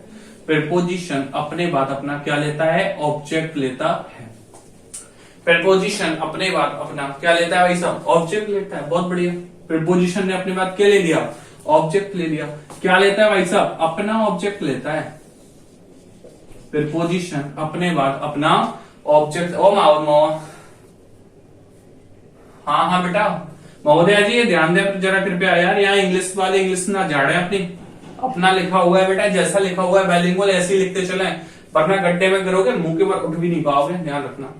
Speaker 1: प्रीपोजिशन अपने बाद अपना क्या लेता है, ऑब्जेक्ट लेता है। प्रीपोजिशन अपने बाद अपना क्या लेता है भाई साहब, ऑब्जेक्ट लेता है। बहुत बढ़िया। प्रीपोजिशन ने अपने बाद क्या ले लिया, ऑब्जेक्ट ले लिया। क्या लेता है भाई साहब, अपना ऑब्जेक्ट लेता है। प्रीपोजिशन अपने बाद अपना ऑब्जेक्ट। ओ हाँ बेटा, महोदया जी ये ध्यान दे जरा कृपया यार, यहाँ इंग्लिश वाले इंग्लिश ना झाड़े अपनी। अपना लिखा हुआ है बेटा, जैसा लिखा हुआ है बाइलिंगुअल ऐसे ही लिखते चले, वरना गड्ढे में गिरोगे, मुंह के ऊपर उठ भी नहीं पाओगे, ध्यान रखना।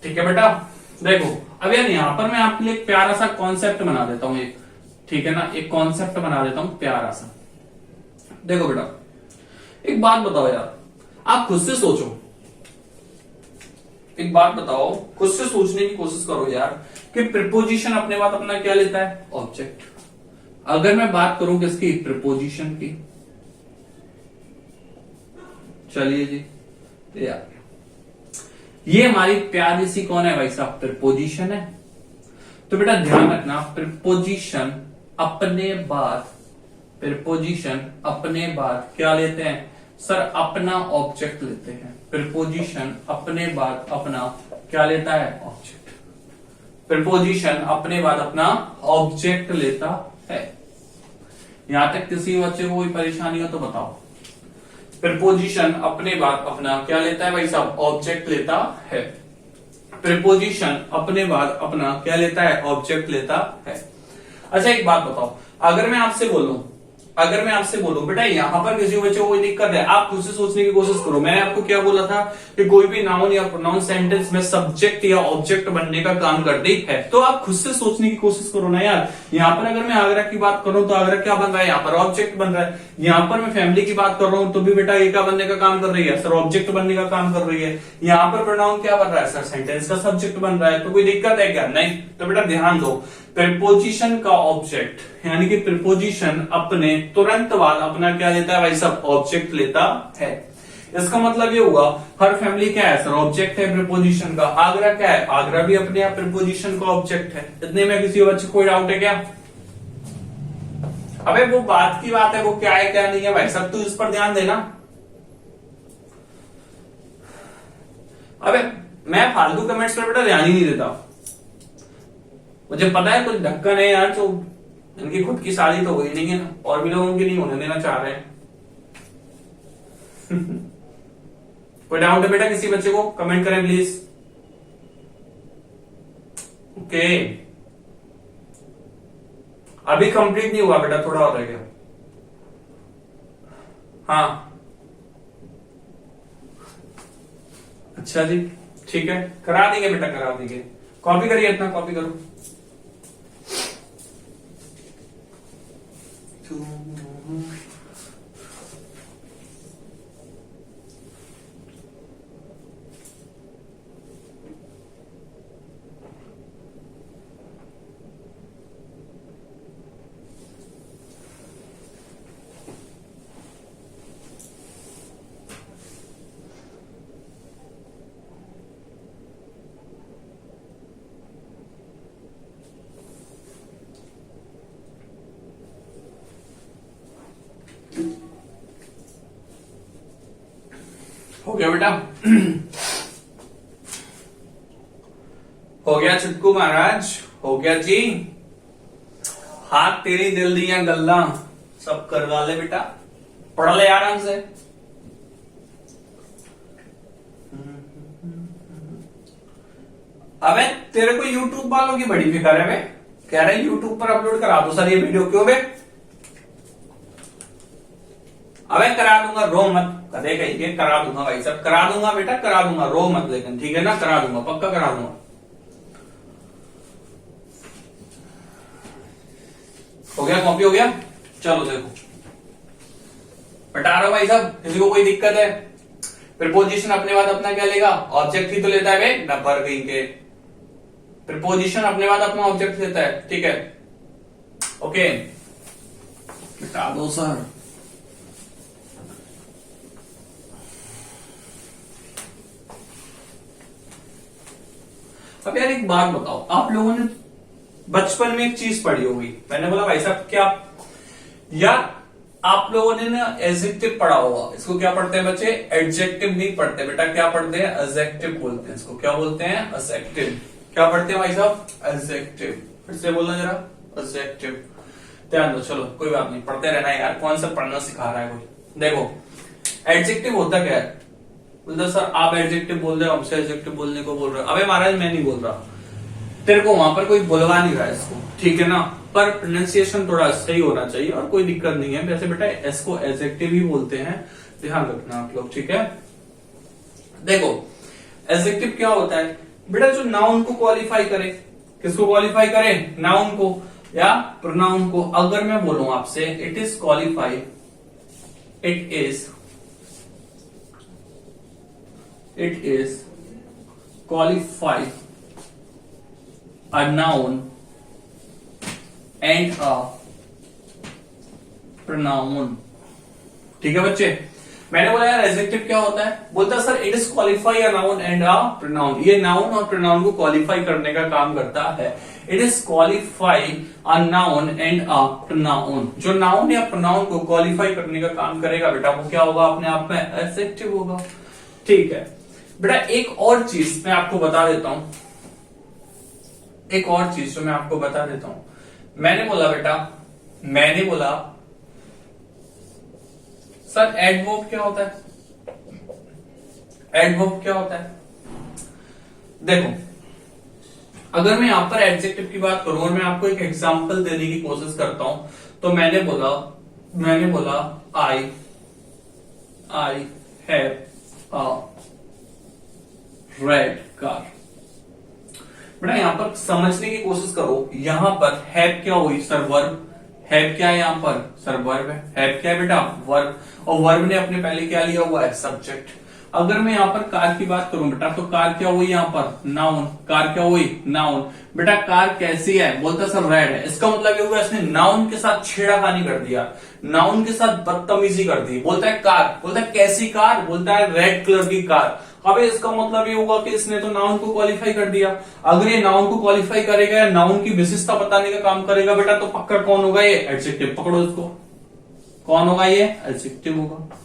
Speaker 1: ठीक है बेटा। देखो अब यार यहाँ पर मैं आपके लिए एक प्यारा सा कॉन्सेप्ट बना देता हूँ एक, ठीक है ना, एक कॉन्सेप्ट बना देता हूँ प्यारा सा। देखो बेटा एक बात बताओ यार, आप खुद से सोचो, एक बात बताओ, खुद से सोचने की कोशिश करो यार, कि प्रीपोजिशन अपने बाद अपना क्या लेता है, ऑब्जेक्ट। अगर मैं बात करूं किसकी, प्रीपोजिशन की, चलिए जी यार, ये हमारी प्यारी सी कौन है भाई साहब, प्रीपोजिशन है। तो बेटा ध्यान रखना, प्रीपोजिशन अपने बाद, प्रीपोजिशन अपने बाद क्या लेते हैं सर, अपना ऑब्जेक्ट लेते हैं। प्रीपोजिशन अपने बाद अपना क्या लेता है, ऑब्जेक्ट। प्रीपोजिशन अपने बाद अपना ऑब्जेक्ट लेता है। यहां तक किसी बच्चे को कोई परेशानी हो तो बताओ। प्रीपोजिशन अपने बाद अपना क्या लेता है भाई साहब, ऑब्जेक्ट लेता है। प्रीपोजिशन अपने बाद अपना क्या लेता है, ऑब्जेक्ट लेता है। अच्छा एक बात बताओ, अगर मैं आपसे बोलूं बेटा यहाँ पर किसी बच्चे को कोई दिक्कत है, आप खुद से सोचने की कोशिश करो। मैंने आपको क्या बोला था कि कोई भी नाउन या प्रोनाउन सेंटेंस में सब्जेक्ट या ऑब्जेक्ट बनने का काम करती है, तो आप खुद से सोचने की कोशिश करो ना यार। यहाँ पर अगर मैं आगरा की बात करूं तो आगरा क्या बन रहा है, यहाँ पर ऑब्जेक्ट बन रहा है। यहाँ पर मैं फैमिली की बात कर रहा हूं तो भी बेटा ये क्या बनने का काम कर रही है सर, ऑब्जेक्ट बनने का काम कर रही है। यहाँ पर प्रोनाउन क्या बन रहा है सर, सेंटेंस का सब्जेक्ट बन रहा है। तो कोई दिक्कत है क्या, नहीं। तो बेटा ध्यान दो, प्रीपोजिशन का ऑब्जेक्ट यानी कि प्रीपोजिशन अपने तुरंत बाद अपना क्या लेता है भाई सब, ऑब्जेक्ट लेता है। इसका मतलब ये हुआ हर फैमिली क्या है सर, ऑब्जेक्ट है प्रीपोजिशन का। आगरा क्या है, आगरा भी अपने आप प्रीपोजिशन का ऑब्जेक्ट है। इतने में किसी बच्चे को कोई डाउट है क्या? अबे वो बात की बात है, वो क्या है क्या नहीं है भाई सब, तू इस पर ध्यान देना। अबे मैं फालतू कमेंट्स पर बेटा ध्यान ही नहीं देता। मुझे पता है कुछ ढक्कन है यार, तो इनकी खुद की शादी तो हुई नहीं है ना, और भी लोगों की नहीं होने देना चाह रहे हैं। कोई डाउट है बेटा किसी बच्चे को, कमेंट करें प्लीज। ओके अभी कंप्लीट नहीं हुआ बेटा, थोड़ा और रह गया। हाँ अच्छा जी ठीक है, करा देंगे बेटा, करा देंगे। कॉपी करिए, इतना कॉपी करो। हो गया बेटा? हो गया चित्कू महाराज, हो गया जी। हाथ तेरी दिल दिया गल्ला सब करवा ले बेटा, पढ़ ले आराम से। अबे तेरे को YouTube वालों की बड़ी फिक्र है बे, कह रहे YouTube पर अपलोड करा दो सर ये वीडियो, क्यों बे? अबे करा दूंगा, रो मत, कदे कहीं के करा दूंगा भाई साहब, करा दूंगा बेटा, करा दूंगा, रो मत लेकिन, ठीक है ना, करा दूंगा, पक्का करा दूंगा। हो गया, कॉपी हो गया, चलो देखो बता रहा हूं भाई साहब, किसी को कोई दिक्कत है? प्रीपोजिशन अपने बाद अपना क्या लेगा, ऑब्जेक्ट ही तो लेता है बे, नंबर कहीं के। प्रीपोजिशन अपने बाद अपना ऑब्जेक्ट लेता है, ठीक है, ओके बता दो सर। अब यार एक बात बताओ, आप लोगों ने बचपन में एक चीज पढ़ी होगी, मैंने बोला भाई साहब क्या, या आप लोगों ने ना एडजेक्टिव पढ़ा होगा। इसको क्या पढ़ते हैं बच्चे, एडजेक्टिव नहीं पढ़ते बेटा, क्या पढ़ते हैं, एडजेक्टिव बोलते हैं इसको। क्या बोलते हैं, एडजेक्टिव। क्या पढ़ते हैं भाई साहब, एडजेक्टिव। फिर से बोलना जरा, एडजेक्टिव। ध्यान दो, चलो कोई बात नहीं, पढ़ते रहना यार, कौन सा पढ़ना सिखा रहा है कोई। देखो एडजेक्टिव होता क्या है, बोलते सर आप एडजेक्टिव बोल रहे हो, हमसे एडजेक्टिव बोलने को बोल रहे हो। अबे महाराज मैं नहीं बोल रहा, तेरे को वहां पर कोई बुलवा नहीं रहा है इसको, ठीक है ना, पर प्रोनाउंसिएशन थोड़ा सही होना चाहिए और कोई दिक्कत नहीं है। वैसे बेटा इसको एडजेक्टिव ही बोलते हैं, ध्यान रखना आप लोग, ठीक है। देखो एडजेक्टिव क्या होता है बेटा, जो नाउन को क्वालिफाई करे। किसको क्वालिफाई करे, नाउन को या प्रोनाउन को। अगर मैं बोलूं आपसे it is qualify, it is qualify a noun and a pronoun, ठीक है बच्चे। मैंने बोला यार एडजेक्टिव क्या होता है, बोलता sir it is qualify a noun and a pronoun. ये नाउन और प्रोनाउन को क्वालिफाई करने का काम करता है। It is qualify a noun and a pronoun. जो नाउन या प्रोनाउन को क्वालिफाई करने का काम करेगा बेटा, वो क्या होगा, अपने आप में एडजेक्टिव होगा, ठीक है बेटा। एक और चीज मैं आपको बता देता हूं, एक और चीज जो मैं आपको बता देता हूं। मैंने बोला बेटा, मैंने बोला सर एडवर्ब क्या होता है, एडवर्ब क्या होता है। देखो अगर मैं यहां पर एडजेक्टिव की बात करूं और मैं आपको एक एग्जांपल देने की कोशिश करता हूं, तो मैंने बोला I have a red car. बेटा यहां पर समझने की कोशिश करो, यहां पर हैव क्या हुई? Sir verb. हैव क्या है? यहां पर सर वर्ब है। हैव क्या है बेटा? वर्ब। और वर्ब ने अपने पहले क्या लिया हुआ है? सब्जेक्ट। अगर मैं यहां पर कार की बात करूं बेटा, तो कार क्या हुई? यहां पर नाउन। कार क्या हुई? नाउन। बेटा कार कैसी है? बोलता सर रेड है। इसका मतलब ये हुआ इसने नाउन के साथ छेड़खानी कर दिया, नाउन के साथ बदतमीजी कर दी। बोलता है कार, बोलता है कैसी कार? बोलता है रेड कलर की कार। अब इसका मतलब ये होगा कि इसने तो नाउन को क्वालिफाई कर दिया। अगर ये नाउन को क्वालिफाई करेगा या नाउन की विशेषता बताने का काम करेगा बेटा, तो पक्का कौन होगा? ये एडजेक्टिव। पकड़ो इसको, कौन होगा? ये एडजेक्टिव होगा।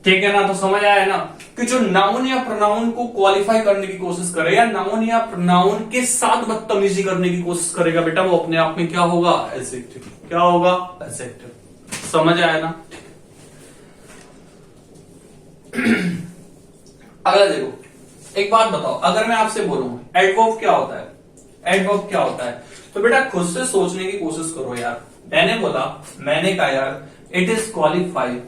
Speaker 1: ठीक है ना? तो समझ आया ना कि जो नाउन या प्रोनाउन को क्वालिफाई करने की कोशिश करे या नाउन या प्रोनाउन के साथ बदतमीजी करने की कोशिश करेगा बेटा, वो अपने आप में क्या होगा? एडजेक्टिव। क्या होगा? एडजेक्टिव। समझ आया ना? अगला देखो, एक बात बताओ, अगर मैं आपसे बोलूं एडवर्ब क्या होता है? एडवर्ब क्या होता है? तो बेटा खुद से सोचने की कोशिश करो यार। मैंने कहा यार it is qualify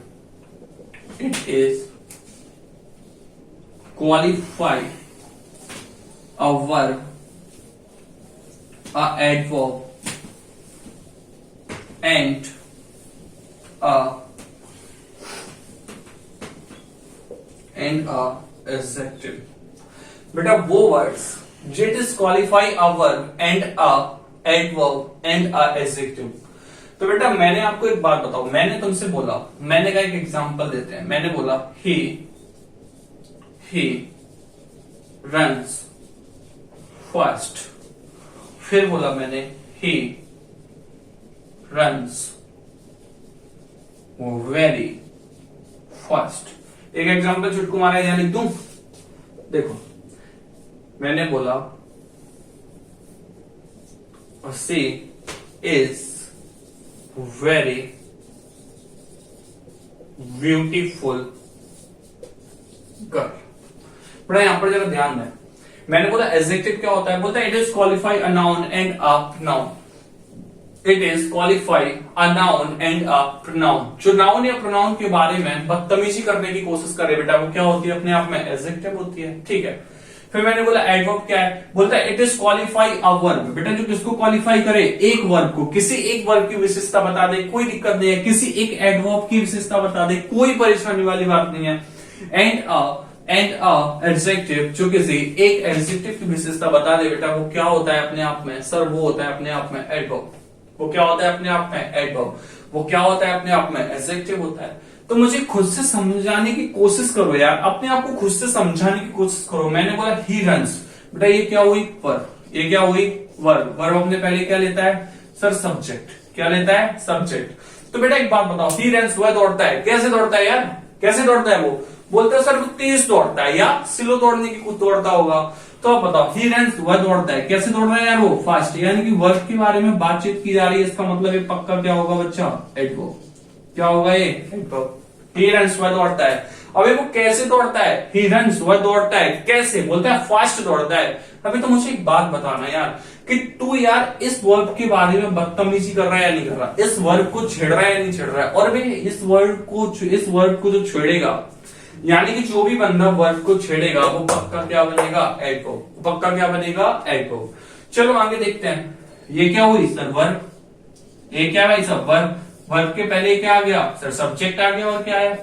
Speaker 1: a verb, a adverb and a adjective। बेटा वो words it is qualify a verb and a adverb and a adjective. तो बेटा मैंने आपको एक बात बताऊं, मैंने तुमसे बोला, मैंने का एक एग्जांपल देते हैं। मैंने बोला ही रन्स फास्ट। फिर बोला मैंने ही रन्स वेरी फास्ट। एक एग्जांपल चुटकू मारा है, लिख दूं? देखो मैंने बोला सी इज वेरी ब्यूटीफुल गर्ल। बड़ा यहां पर जरा ध्यान दें, मैंने बोला एडजेक्टिव क्या होता है? बोलता है it is qualify a noun and a noun. It is qualify a noun and a pronoun. जो नाउन या प्रोनाउन के बारे में बदतमीजी करने की कोशिश करे बेटा, वो क्या होती है? अपने आप में एडजेक्टिव होती है। ठीक है। फिर मैंने बोला एडवर्ब क्या है? बोलता है it is qualify a verb. बेटा जो किसको क्वालिफाई करे? एक वर्ब को। किसी एक वर्ब की विशेषता बता दे, कोई दिक्कत नहीं है। किसी एक एडवर्ब की विशेषता बता दे, कोई परेशानी वाली बात नहीं है। एंड एडजेक्टिव, जो किसी एक एडजेक्टिव की विशेषता बता दे बेटा, वो क्या होता है अपने आप में? सर वो होता है अपने आप में एडवर्ब। वो क्या होता है अपने आप में? एडवर्ब। वो क्या होता है अपने आप में? एडजेक्टिव होता है। तो मुझे खुद से समझाने की कोशिश करो यार, अपने आप को खुद से समझाने की कोशिश करो। मैंने बोला ही रन्स, बेटा ये क्या हुई? वर्ब। ये क्या हुई? वर्ब। वर्ब अपने पहले क्या लेता है? Sir subject. क्या लेता है? सब्जेक्ट। तो बेटा एक बात बताओ, ही रन्स वह दौड़ता है। कैसे दौड़ता है यार? कैसे दौड़ता है वो? बोलते हैं सर वो तेज दौड़ता है या स्लो दौड़ने की कुछ दौड़ता होगा। तो आप बताओ ही रन्स वह दौड़ता है। कैसे दौड़ रहा है यार? वो फास्ट। यानी कि वर्ब के बारे में बातचीत की जा रही है, इसका मतलब ये पक्का क्या होगा बच्चा? एडवर्ब। क्या होगा ये? एडवर्ब। ही रन्स वह दौड़ता है। अबे वो कैसे दौड़ता है? ही रन्स वह दौड़ता है। कैसे? बोलता है फास्ट दौड़ता है। अभी तो मुझे एक बात बताना यार कि तू यार इस वर्ब के बारे में बदतमीजी कर रहा है या नहीं कर रहा? इस वर्ब को छेड़ रहा है या नहीं छेड़ रहा है? और भाई इस वर्ब को जो छेड़ेगा, यानी कि जो भी बंदा वर्ब को छेड़ेगा, वो पक्का क्या बनेगा? एडवर्ब। पक्का क्या बनेगा? एडवर्ब। चलो आगे देखते हैं। ये क्या हुई? Sir verb. ये क्या भाई? सब वर्ब। वर्ब के पहले क्या आ गया? सर सब्जेक्ट आ गया। और क्या है?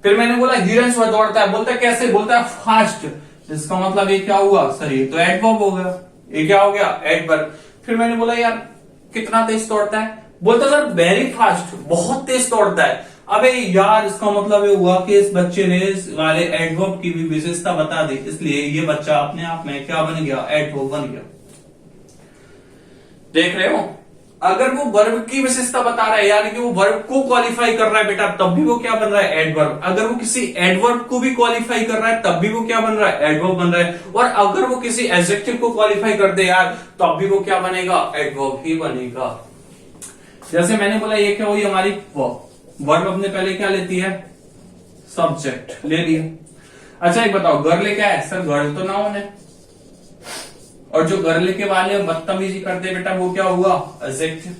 Speaker 1: फिर मैंने बोला ही रन्स वह दौड़ता है। बोलता है कैसे? बोलता है फास्ट। इसका मतलब ये क्या हुआ? सर ये तो एडवर्ब हो गया। ये क्या हो गया? एडवर्ब। फिर मैंने बोला यार कितना तेज दौड़ता है? बोलता सर वेरी फास्ट, बहुत तेज दौड़ता है। अबे यार इसका मतलब ये हुआ कि इस बच्चे ने इस वाले एडवर्ब की भी विशेषता बता दी, इसलिए ये बच्चा अपने आप में क्या बन गया? एडवर्ब बन गया। देख रहे हो, अगर वो वर्ब की विशेषता बता रहा है, यानी कि वो वर्ब को क्वालिफाई कर रहा है बेटा, तब भी वो क्या बन रहा है? एडवर्ब। अगर वो किसी एडवर्ब को भी क्वालिफाई कर रहा है, तब भी वो क्या बन रहा है? एडवर्ब बन रहा है। और अगर वो किसी एडजेक्टिव को क्वालिफाई कर दे यार, तब भी वो क्या बनेगा? एडवर्ब ही बनेगा। जैसे मैंने बोला ये क्या हुई हमारी? वर्ब। वर्ब अपने पहले क्या लेती है? सब्जेक्ट ले लिया। अच्छा एक बताओ गर्ल क्या है? सर गर्ल तो नाउन है। और जो गर्ल के वाले बदतमीजी करते बेटा वो क्या हुआ, एडजेक्टिव।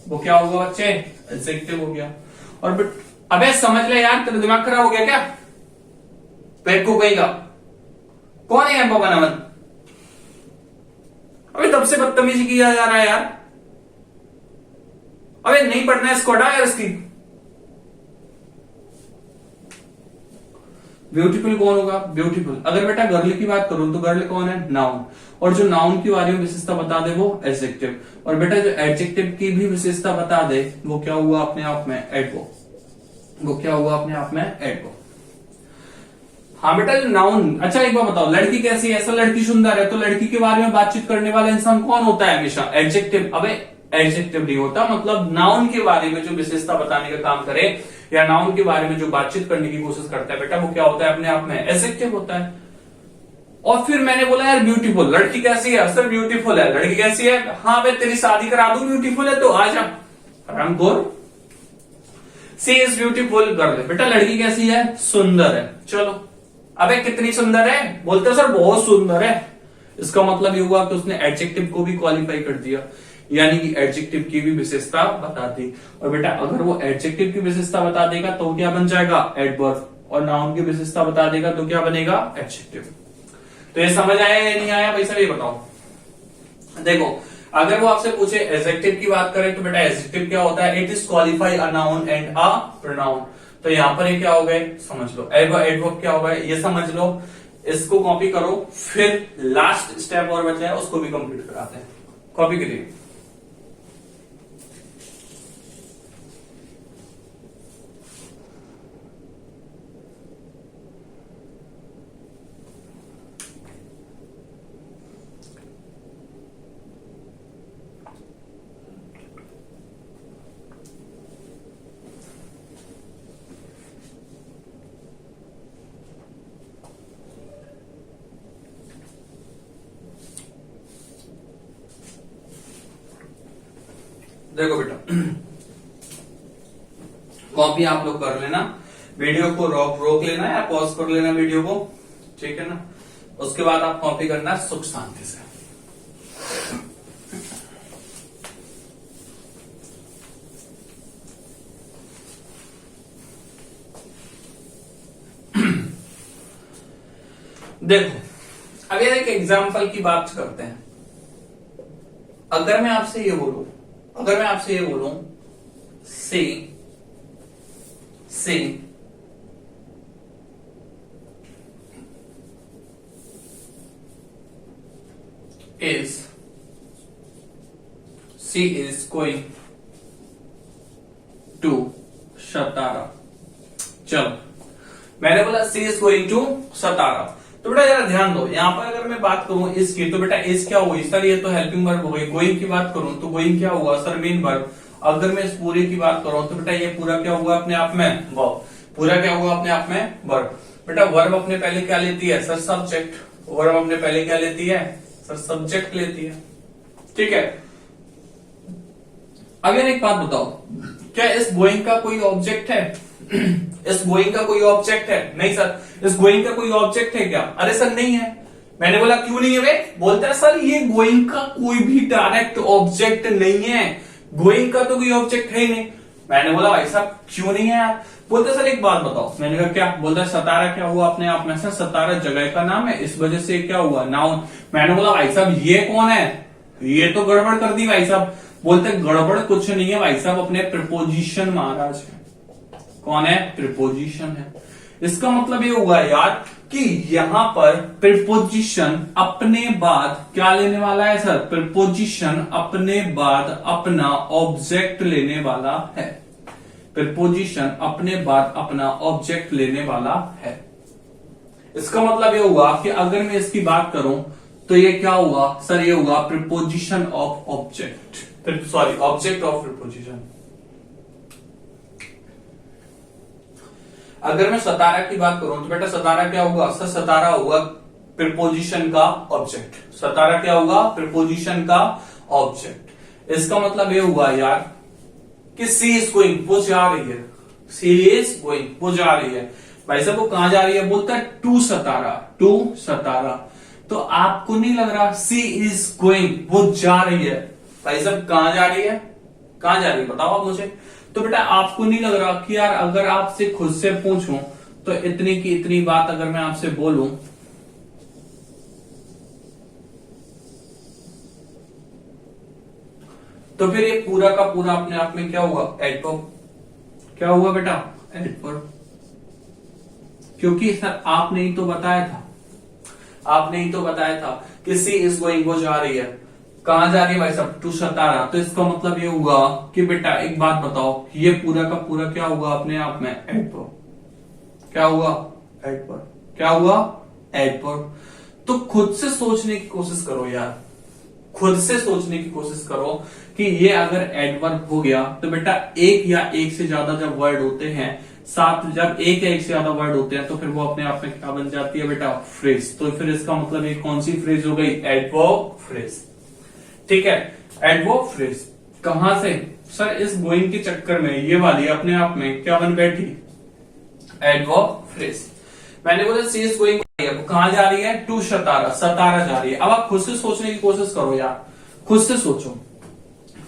Speaker 1: वो क्या होगा बच्चे, एडजेक्टिव हो गया। और अबे समझ ले यार, तेरा दिमाग खराब हो गया क्या, बेवकूफ कहेगा। कौन है पवन अमन, अबे तब से बदतमीजी किया जा रहा है यार। अबे नहीं पढ़ना है इसको, हटा यार इसकी। ब्यूटीफुल कौन होगा, ब्यूटीफुल। अगर बेटा गर्ल की बात करूं तो गर्ल कौन है, नाउन। और जो नाउन की वाली विशेषता बता दे वो एडजेक्टिव। और बेटा जो एडजेक्टिव की भी विशेषता बता दे वो क्या हुआ अपने आप में, एडवर्ब। वो क्या हुआ अपने आप में, एडवर्ब। हाँ बेटा जो नाउन, अच्छा एक बार बताओ, लड़की कैसी है, ऐसा लड़की सुंदर है, तो लड़की के बारे में बातचीत करने वाला इंसान कौन होता है हमेशा, एडजेक्टिव। अबे एडजेक्टिव नहीं होता, मतलब नाउन के बारे में जो विशेषता बताने का काम करे या नाउन के बारे में जो बातचीत करने की कोशिश करता है बेटा वो क्या होता है अपने आप में, एडजेक्टिव होता है। और फिर मैंने बोला यार ब्यूटीफुल, लड़की कैसी है, सर ब्यूटीफुल है। लड़की कैसी है, हाँ भाई तेरी शादी करा दूं, ब्यूटीफुल है तो आजा, आरामखोर। सी इज ब्यूटीफुल गर्ल, बेटा लड़की कैसी है, सुंदर है। चलो अबे कितनी सुंदर है, बोलते सर बहुत सुंदर है। इसका मतलब ये हुआ कि उसने एडजेक्टिव को भी क्वालिफाई कर दिया, यानी कि एडजेक्टिव की भी विशेषता बता दी। और बेटा अगर वो एडजेक्टिव की विशेषता बता देगा तो क्या बन जाएगा, एडवर्ब। और नाउन की विशेषता बता देगा तो क्या बनेगा, एडजेक्टिव। तो ये समझ आया या नहीं आया भाई साहब, ये बताओ। देखो अगर वो आपसे पूछे एडजेक्टिव की बात करें तो बेटा एडजेक्टिव क्या होता है, it is qualify a noun and a pronoun. तो यहां पर ये क्या हो गए, समझ लो। एडवर्ब क्या होगा ये समझ लो, इसको कॉपी करो। फिर लास्ट स्टेप और बचा है उसको भी कंप्लीट कराते हैं, कॉपी करिए। देखो बेटा कॉपी आप लोग कर लेना, वीडियो को रोक लेना या पॉज कर लेना वीडियो को, ठीक है ना। उसके बाद आप कॉपी करना सुख शांति से। देखो अब ये एक एग्जाम्पल की बात करते हैं। अगर मैं आपसे ये बोलूं सी is going to सतारा। चलो मैंने बोला सी इज गोइंग टू सतारा, तो बेटा जरा ध्यान दो। यहां पर अगर मैं बात करूं इसकी तो बेटा इस क्या हुई सर, ये तो हेल्पिंग वर्ब हो गई। गोइंग की बात करूं तो गोइंग क्या हुआ सर, मेन वर्ब। अगर मैं इस पूरे की बात करूं तो बेटा ये पूरा क्या हुआ अपने आप में, वर्ब। पूरा क्या हुआ अपने आप में, वर्ब। बेटा वर्ब अपने पहले क्या लेती है सर, सब्जेक्ट। वर्ब अपने पहले क्या लेती है सर, सब्जेक्ट लेती है, ठीक है। अगर एक बात बताओ, क्या इस गोइंग का कोई ऑब्जेक्ट है? इस गोइंग का कोई ऑब्जेक्ट है? नहीं सर। इस गोइंग का कोई ऑब्जेक्ट है क्या? अरे सर नहीं है। मैंने बोला क्यों नहीं है वे? बोलता है सर ये गोइंग का कोई भी डायरेक्ट ऑब्जेक्ट नहीं है, गोइंग का तो कोई ऑब्जेक्ट है ही नहीं। मैंने बोला भाई साहब क्यों नहीं है यार? बोलते सर एक बात बताओ। मैंने कहा क्या? बोलता है सतारा क्या हुआ अपने आप में सर, सतारा जगह का नाम है, इस वजह से क्या हुआ, नाउन। मैंने बोला भाई साहब ये कौन है, ये तो गड़बड़ कर दी भाई साहब। बोलते गड़बड़ कुछ नहीं है भाई साहब, अपने प्रिपोजिशन महाराज है। कौन है? प्रिपोजिशन है। इसका मतलब ये हुआ यार कि यहां पर प्रिपोजिशन अपने बाद क्या लेने वाला है सर, प्रिपोजिशन अपने बाद अपना ऑब्जेक्ट लेने वाला है। प्रिपोजिशन अपने बाद अपना ऑब्जेक्ट लेने वाला है। इसका मतलब ये हुआ कि अगर मैं इसकी बात करूं तो ये क्या हुआ सर, ये हुआ preposition of object, sorry object of preposition. अगर मैं सतारा की बात करूं तो बेटा सतारा क्या होगा सर, सतारा होगा प्रिपोजिशन का ऑब्जेक्ट। सतारा क्या होगा? प्रिपोजिशन का ऑब्जेक्ट। इसका मतलब ये हुआ यार कि सी इज गोइंग, वो जा रही है। सी इज गोइंग, वो जा रही है। भाई साहब वो कहां जा रही है? बोलता है टू सतारा, टू सतारा। तो आपको नहीं लग रहा सी इज गोइंग, वो जा रही है। भाई साहब कहां जा रही है, कहां जा रही है बताओ आप मुझे। तो बेटा आपको नहीं लग रहा कि यार अगर आपसे खुद से पूछूं तो इतनी की इतनी बात अगर मैं आपसे बोलूं तो फिर ये पूरा का पूरा अपने आप में क्या हुआ, एडवर्ब। क्या हुआ बेटा, एडवर्ब। क्योंकि सर आपने ही तो बताया था, आपने ही तो बताया था कि सी इज गोइंग, वो जा रही है। कहां जा रही है भाई साहब, टू सतारा। तो इसका मतलब ये हुआ कि बेटा एक बात बताओ, ये पूरा का पूरा क्या हुआ अपने आप में, एडवर्ब। क्या हुआ, एडवर्ब। क्या हुआ, एडवर्ब। तो खुद से सोचने की कोशिश करो यार, खुद से सोचने की कोशिश करो कि ये अगर एडवर्ब हो गया तो बेटा एक या एक से ज्यादा जब वर्ड होते हैं, साथ जब एक या एक से ज्यादा वर्ड होते हैं तो फिर वो अपने आप में क्या बन जाती है बेटा, फ्रेज। तो फिर इसका मतलब ये कौन सी फ्रेज हो गई, एडवर्ब फ्रेज। ठीक है, एडवर्ब फ्रेज। कहां से सर, इस गोइंग के चक्कर में ये वाली अपने आप में क्या बन बैठी, एडवर्ब फ्रेज। मैंने बोला सी इज गोइंग, कहां जा रही है, टू सतारा, सतारा जा रही है। अब आप खुद से सोचने की कोशिश करो यार, खुद से सोचो।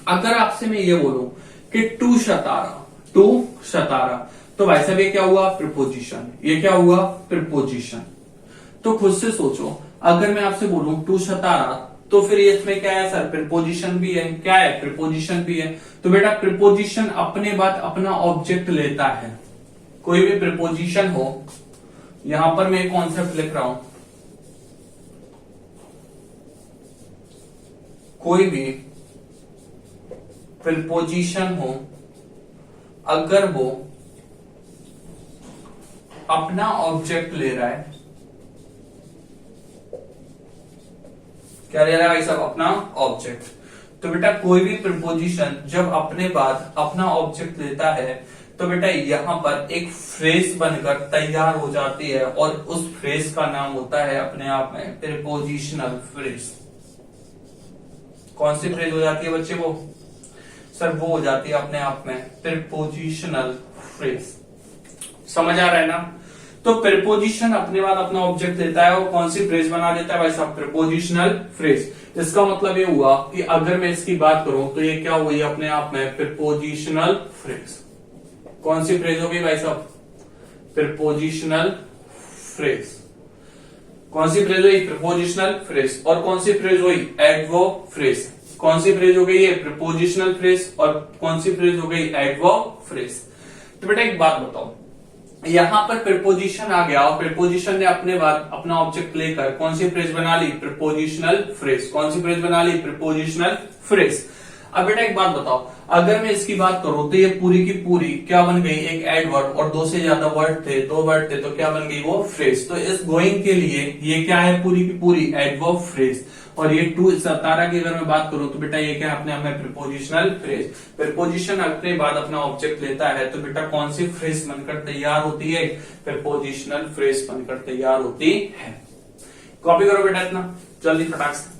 Speaker 1: अगर आपसे मैं ये बोलूं कि टू सतारा, टू सतारा, तो भाई साहब ये क्या हुआ, प्रिपोजिशन। ये क्या हुआ, प्रिपोजिशन। तो खुद से सोचो, अगर मैं आपसे बोलूं टू सतारा तो फिर इसमें क्या है सर, प्रिपोजिशन भी है। क्या है, प्रिपोजिशन भी है। तो बेटा प्रिपोजिशन अपने बाद अपना ऑब्जेक्ट लेता है। कोई भी प्रिपोजिशन हो, यहां पर मैं एक कॉन्सेप्ट लिख रहा हूं, कोई भी प्रिपोजिशन हो अगर वो अपना ऑब्जेक्ट ले रहा है, क्या ले रहा है भाई साहब, अपना ऑब्जेक्ट। तो बेटा कोई भी प्रिपोजिशन जब अपने बाद अपना ऑब्जेक्ट लेता है तो बेटा यहां पर एक फ्रेज बनकर तैयार हो जाती है और उस फ्रेज का नाम होता है अपने आप में प्रिपोजिशनल फ्रेज। कौन सी फ्रेज हो जाती है बच्चे, वो सर वो हो जाती है अपने आप में प्रिपोजिशनल फ्रेज। समझ आ रहा है ना। तो प्रिपोजिशन अपने बाद अपना ऑब्जेक्ट लेता है और कौन सी फ्रेज बना देता है भाई साहब, प्रिपोजिशनल फ्रेज। इसका मतलब ये हुआ कि अगर मैं इसकी बात करूं तो ये क्या हुई अपने आप में, प्रिपोजिशनल फ्रेज। कौन सी फ्रेज होगी भाई साहब, प्रिपोजिशनल फ्रेज। कौन सी फ्रेज हुई, प्रिपोजिशनल फ्रेज। और कौन सी फ्रेज हुई, एडवर्ब फ्रेज। कौन सी फ्रेज हो गई है, प्रिपोजिशनल फ्रेज। और कौन सी फ्रेज हो गई, एडवर्ब फ्रेज। तो बेटा एक बात बताओ, यहां पर प्रिपोजिशन आ गया और प्रिपोजिशन ने अपने बाद अपना ऑब्जेक्ट लेकर कौन सी फ्रेज बना ली, प्रिपोजिशनल फ्रेज। कौन सी फ्रेज बना ली, प्रिपोजिशनल फ्रेज। अब बेटा एक बात बताओ, अगर मैं इसकी बात करूं तो ये पूरी की पूरी क्या बन गई, एक एडवर्ब, और दो से ज्यादा वर्ड थे, दो वर्ड थे, तो क्या बन गई, वो फ्रेज। तो इस गोइंग के लिए ये क्या है, पूरी की पूरी एडवर्ब फ्रेज। और ये टू सतारा की अगर मैं बात करूं तो बेटा ये क्या अपने आप में प्रिपोजिशनल फ्रेज। प्रिपोजिशन अपने बाद अपना ऑब्जेक्ट लेता है तो बेटा कौन सी फ्रेज बनकर तैयार होती है, प्रिपोजिशनल फ्रेज बनकर तैयार होती है। कॉपी करो बेटा इतना जल्दी फटाक से।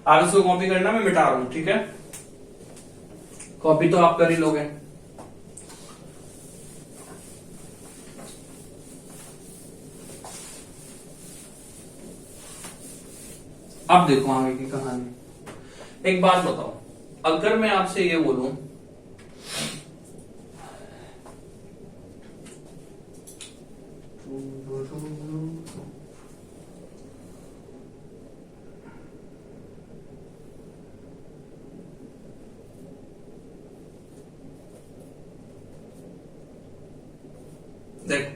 Speaker 1: आप इसको कॉपी करना, मैं मिटा रहा हूं, ठीक है। कॉपी तो आप कर ही लोगे। अब देखो आगे की कहानी। एक बात बताओ, अगर मैं आपसे ये बोलूं देखो,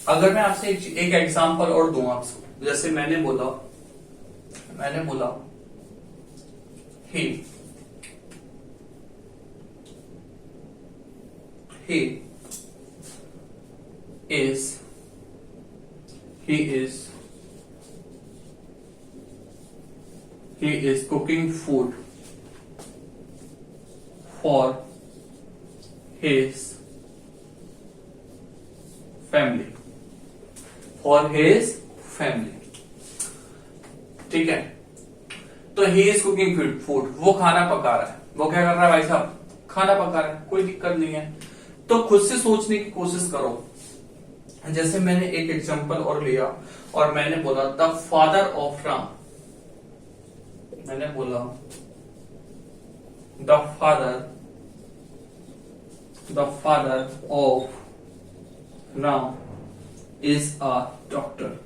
Speaker 1: अगर मैं आपसे एक एग्जांपल और दूं आपको, जैसे मैंने बोला he is cooking food for his family, ठीक है। तो ही इज कुकिंग फूड, वो खाना पका रहा है। वो क्या कर रहा है भाई साहब, खाना पका रहा है, कोई दिक्कत नहीं है। तो खुद से सोचने की कोशिश करो, जैसे मैंने एक एग्जांपल और लिया और मैंने बोला द फादर ऑफ राम, मैंने बोला the father of Ram is a doctor,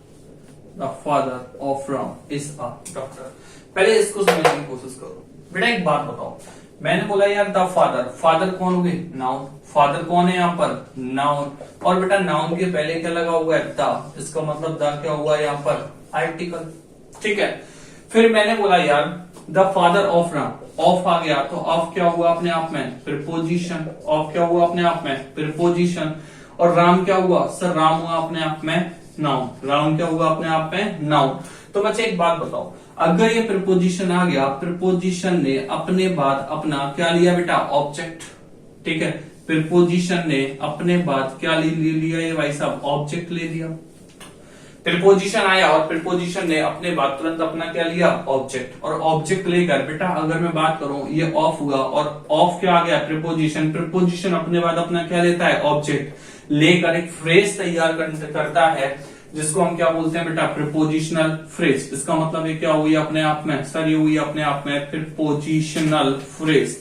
Speaker 1: the father of Ram is a doctor. पहले इसको समझने की कोशिश करो। बेटा एक बात बताओ, मैंने बोला यार द फादर, फादर कौन हुए? नाउन। फादर कौन है यहाँ पर? नाउन। और बेटा नाउन के पहले क्या लगा हुआ है? द। इसका मतलब द क्या हुआ है यहाँ पर? आर्टिकल। ठीक है। फिर मैंने बोला यार the father of Ram, of आ गया तो ऑफ क्या हुआ अपने आप में? प्रीपोजिशन। ऑफ क्या हुआ अपने आप में? प्रीपोजिशन। और राम क्या हुआ? सर राम हुआ अपने आप में नाउन। राम क्या हुआ अपने आप में? नाउन। तो बच्चे एक बात बताओ, अगर ये प्रीपोजिशन आ गया, प्रीपोजिशन ने अपने बाद अपना क्या लिया बेटा? ऑब्जेक्ट। ठीक है, प्रीपोजिशन ने अपने बाद क्या ले लिया ये भाई साहब? ऑब्जेक्ट ले लिया। प्रीपोजिशन आया और प्रीपोजिशन ने अपने बाद तुरंत अपना क्या लिया? ऑब्जेक्ट। और ऑब्जेक्ट लेकर बेटा अगर मैं बात करूं, ये ऑफ हुआ और ऑफ क्या आ गया? प्रीपोजिशन। प्रीपोजिशन अपने बाद अपना क्या लेता है? ऑब्जेक्ट लेकर एक फ्रेज तैयार करता है जिसको हम क्या बोलते हैं बेटा? Prepositional phrase. इसका मतलब ये क्या हुई अपने आप में? सर ये हुई अपने आप में प्रीपोजिशनल फ्रेज।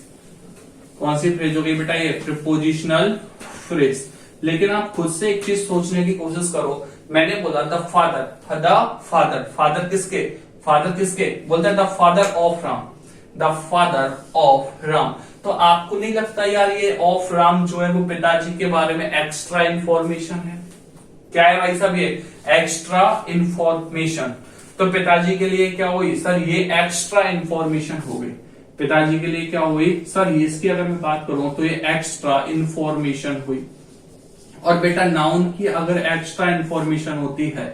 Speaker 1: कौन सी फ्रेज हो गई बेटा? ये प्रीपोजिशनल फ्रेज। लेकिन आप खुद से एक चीज सोचने की कोशिश करो, मैंने बोला द फादर, फादर किसके? फादर किसके? बोलते हैं the father of Ram, the father of Ram. तो आपको नहीं लगता यार ये ऑफ राम जो है वो पिताजी के बारे में एक्स्ट्रा इंफॉर्मेशन है? क्या है भाई साहब? ये एक्स्ट्रा इंफॉर्मेशन। तो पिताजी के लिए क्या हुई? सर ये एक्स्ट्रा इंफॉर्मेशन हो गई। पिताजी के लिए क्या हुई? सर इसकी अगर मैं बात करूं तो ये एक्स्ट्रा इंफॉर्मेशन हुई। और बेटा नाउन की अगर एक्स्ट्रा इंफॉर्मेशन होती है,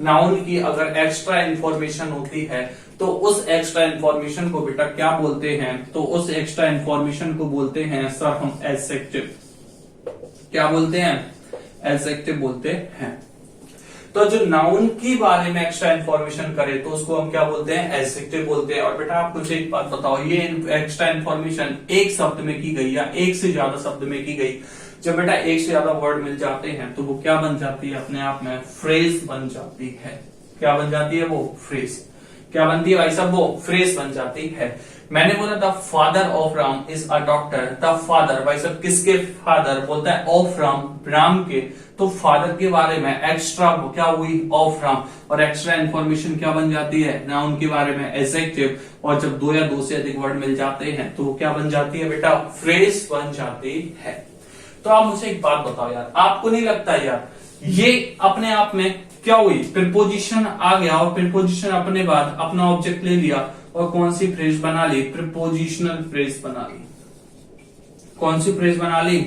Speaker 1: नाउन की अगर एक्स्ट्रा इंफॉर्मेशन होती है तो उस एक्स्ट्रा इंफॉर्मेशन को बेटा क्या बोलते हैं? तो उस एक्स्ट्रा इंफॉर्मेशन को बोलते हैं सर हम एडजेक्टिव। क्या बोलते हैं? एडजेक्टिव बोलते हैं। तो जो नाउन की बारे में एक्स्ट्रा इंफॉर्मेशन करे तो उसको हम क्या बोलते हैं? एडजेक्टिव बोलते हैं। और बेटा आप मुझे एक बात बताओ, ये एक्स्ट्रा इंफॉर्मेशन एक शब्द में की गई या एक से ज्यादा शब्द में की गई? जब बेटा एक से ज्यादा वर्ड मिल जाते हैं तो वो क्या बन जाती है अपने आप में? फ्रेज बन जाती है। क्या बन जाती है वो? फ्रेज। क्या बनती है भाई साहब? वो फ्रेज बन जाती है। मैंने बोला the father of Ram is a doctor. The father भाई साहब किसके फादर? बोलता है ऑफ राम, राम के। तो फादर के बारे में एक्स्ट्रा क्या हुई? ऑफ राम। और एक्स्ट्रा इंफॉर्मेशन क्या बन जाती है? नाउन के बारे में एडजेक्टिव। और जब दो या दो से अधिक वर्ड मिल जाते हैं तो क्या बन जाती है बेटा? फ्रेज बन जाती है। तो आप मुझे एक बात बताओ यार, आपको नहीं लगता यार ये अपने आप में क्या हुई? प्रीपोजिशन आ गया और प्रीपोजिशन अपने बाद अपना ऑब्जेक्ट ले लिया और कौन सी फ्रेज बना ली? प्रीपोजिशनल फ्रेज बना ली। कौन सी फ्रेज बना ली?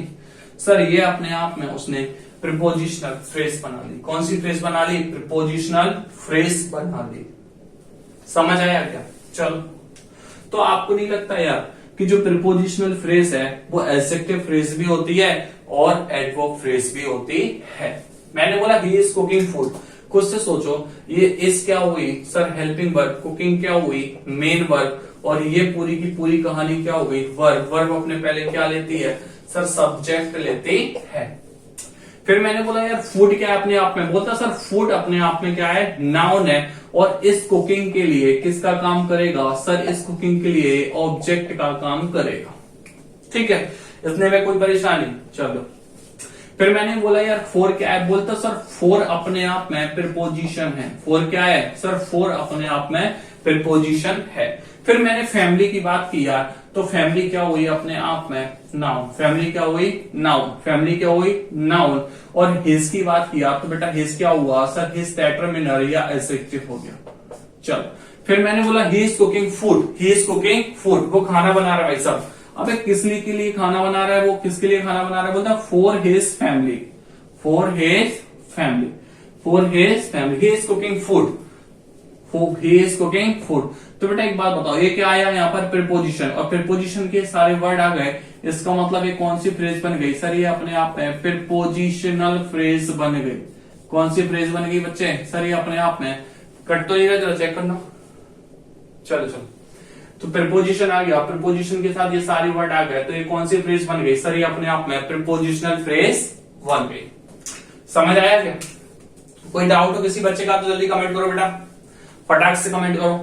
Speaker 1: सर ये अपने आप में उसने प्रीपोजिशनल फ्रेज बना ली। कौन सी फ्रेज बना ली? प्रीपोजिशनल फ्रेज बना ली। समझ आया क्या? चलो, तो आपको नहीं लगता यार कि जो प्रीपोजिशनल फ्रेज है वो एडजेक्टिव फ्रेज भी होती है और एडवर्ब फ्रेज भी होती है? मैंने बोला ही इज कुकिंग फूड, खुद से सोचो, ये इज क्या हुई? Sir helping verb. कुकिंग क्या हुई? Main verb. और ये पूरी की पूरी कहानी क्या हो गई? वर्ब। वर्ब अपने पहले क्या लेती है? सर सब्जेक्ट लेती है। फिर मैंने बोला यार फूड क्या है अपने आप में? बोलता सर फूड अपने आप में क्या है? नाउन है। और इस कुकिंग के लिए किसका काम करेगा? सर इस कुकिंग के लिए ऑब्जेक्ट का काम करेगा। ठीक है, इतने में कोई परेशानी? चलो, फिर मैंने बोला यार फोर क्या है? बोलता सर फोर अपने आप में प्रीपोजिशन है। फोर क्या है? सर फोर अपने आप में प्रीपोजिशन है। फिर मैंने फैमिली की बात की यार, तो फैमिली क्या हुई अपने आप में? नाउन। फैमिली क्या हुई? नाउन। फैमिली क्या हुई? नाउन। और हिज की बात किया तो बेटा हिज क्या हुआ? सर हिज डिटरमिनर या एडजेक्टिव हो गया। चलो, फिर मैंने बोला he is cooking food. He is cooking food, वो खाना बना रहा है भाई साहब। अबे किसने के लिए खाना बना रहा है? वो किसके लिए खाना बना रहा है? बोलता for his family. For his family. For his family. He is cooking food. He is cooking food. तो बेटा एक बात बताओ, ये क्या आया यहाँ पर? प्रीपोजिशन। और प्रीपोजिशन के सारे वर्ड आ गए, इसका मतलब ये कौन सी फ्रेज बन गई? सर ये अपने आप में प्रीपोजिशनल फ्रेज बन गई। कौन सी फ्रेज बन गई बच्चे? सर ये अपने आप में, कट तो नहीं रहा, जरा चेक करना। चलो चलो, तो प्रीपोजिशन आ गया, प्रीपोजिशन के साथ ये सारे वर्ड आ गए, तो ये कौन सी फ्रेज बन गई? सर ये अपने आप में प्रीपोजिशनल फ्रेज बन गई। समझ आया क्या? कोई डाउट हो किसी बच्चे का तो जल्दी कमेंट करो बेटा, फटाक से कमेंट करो।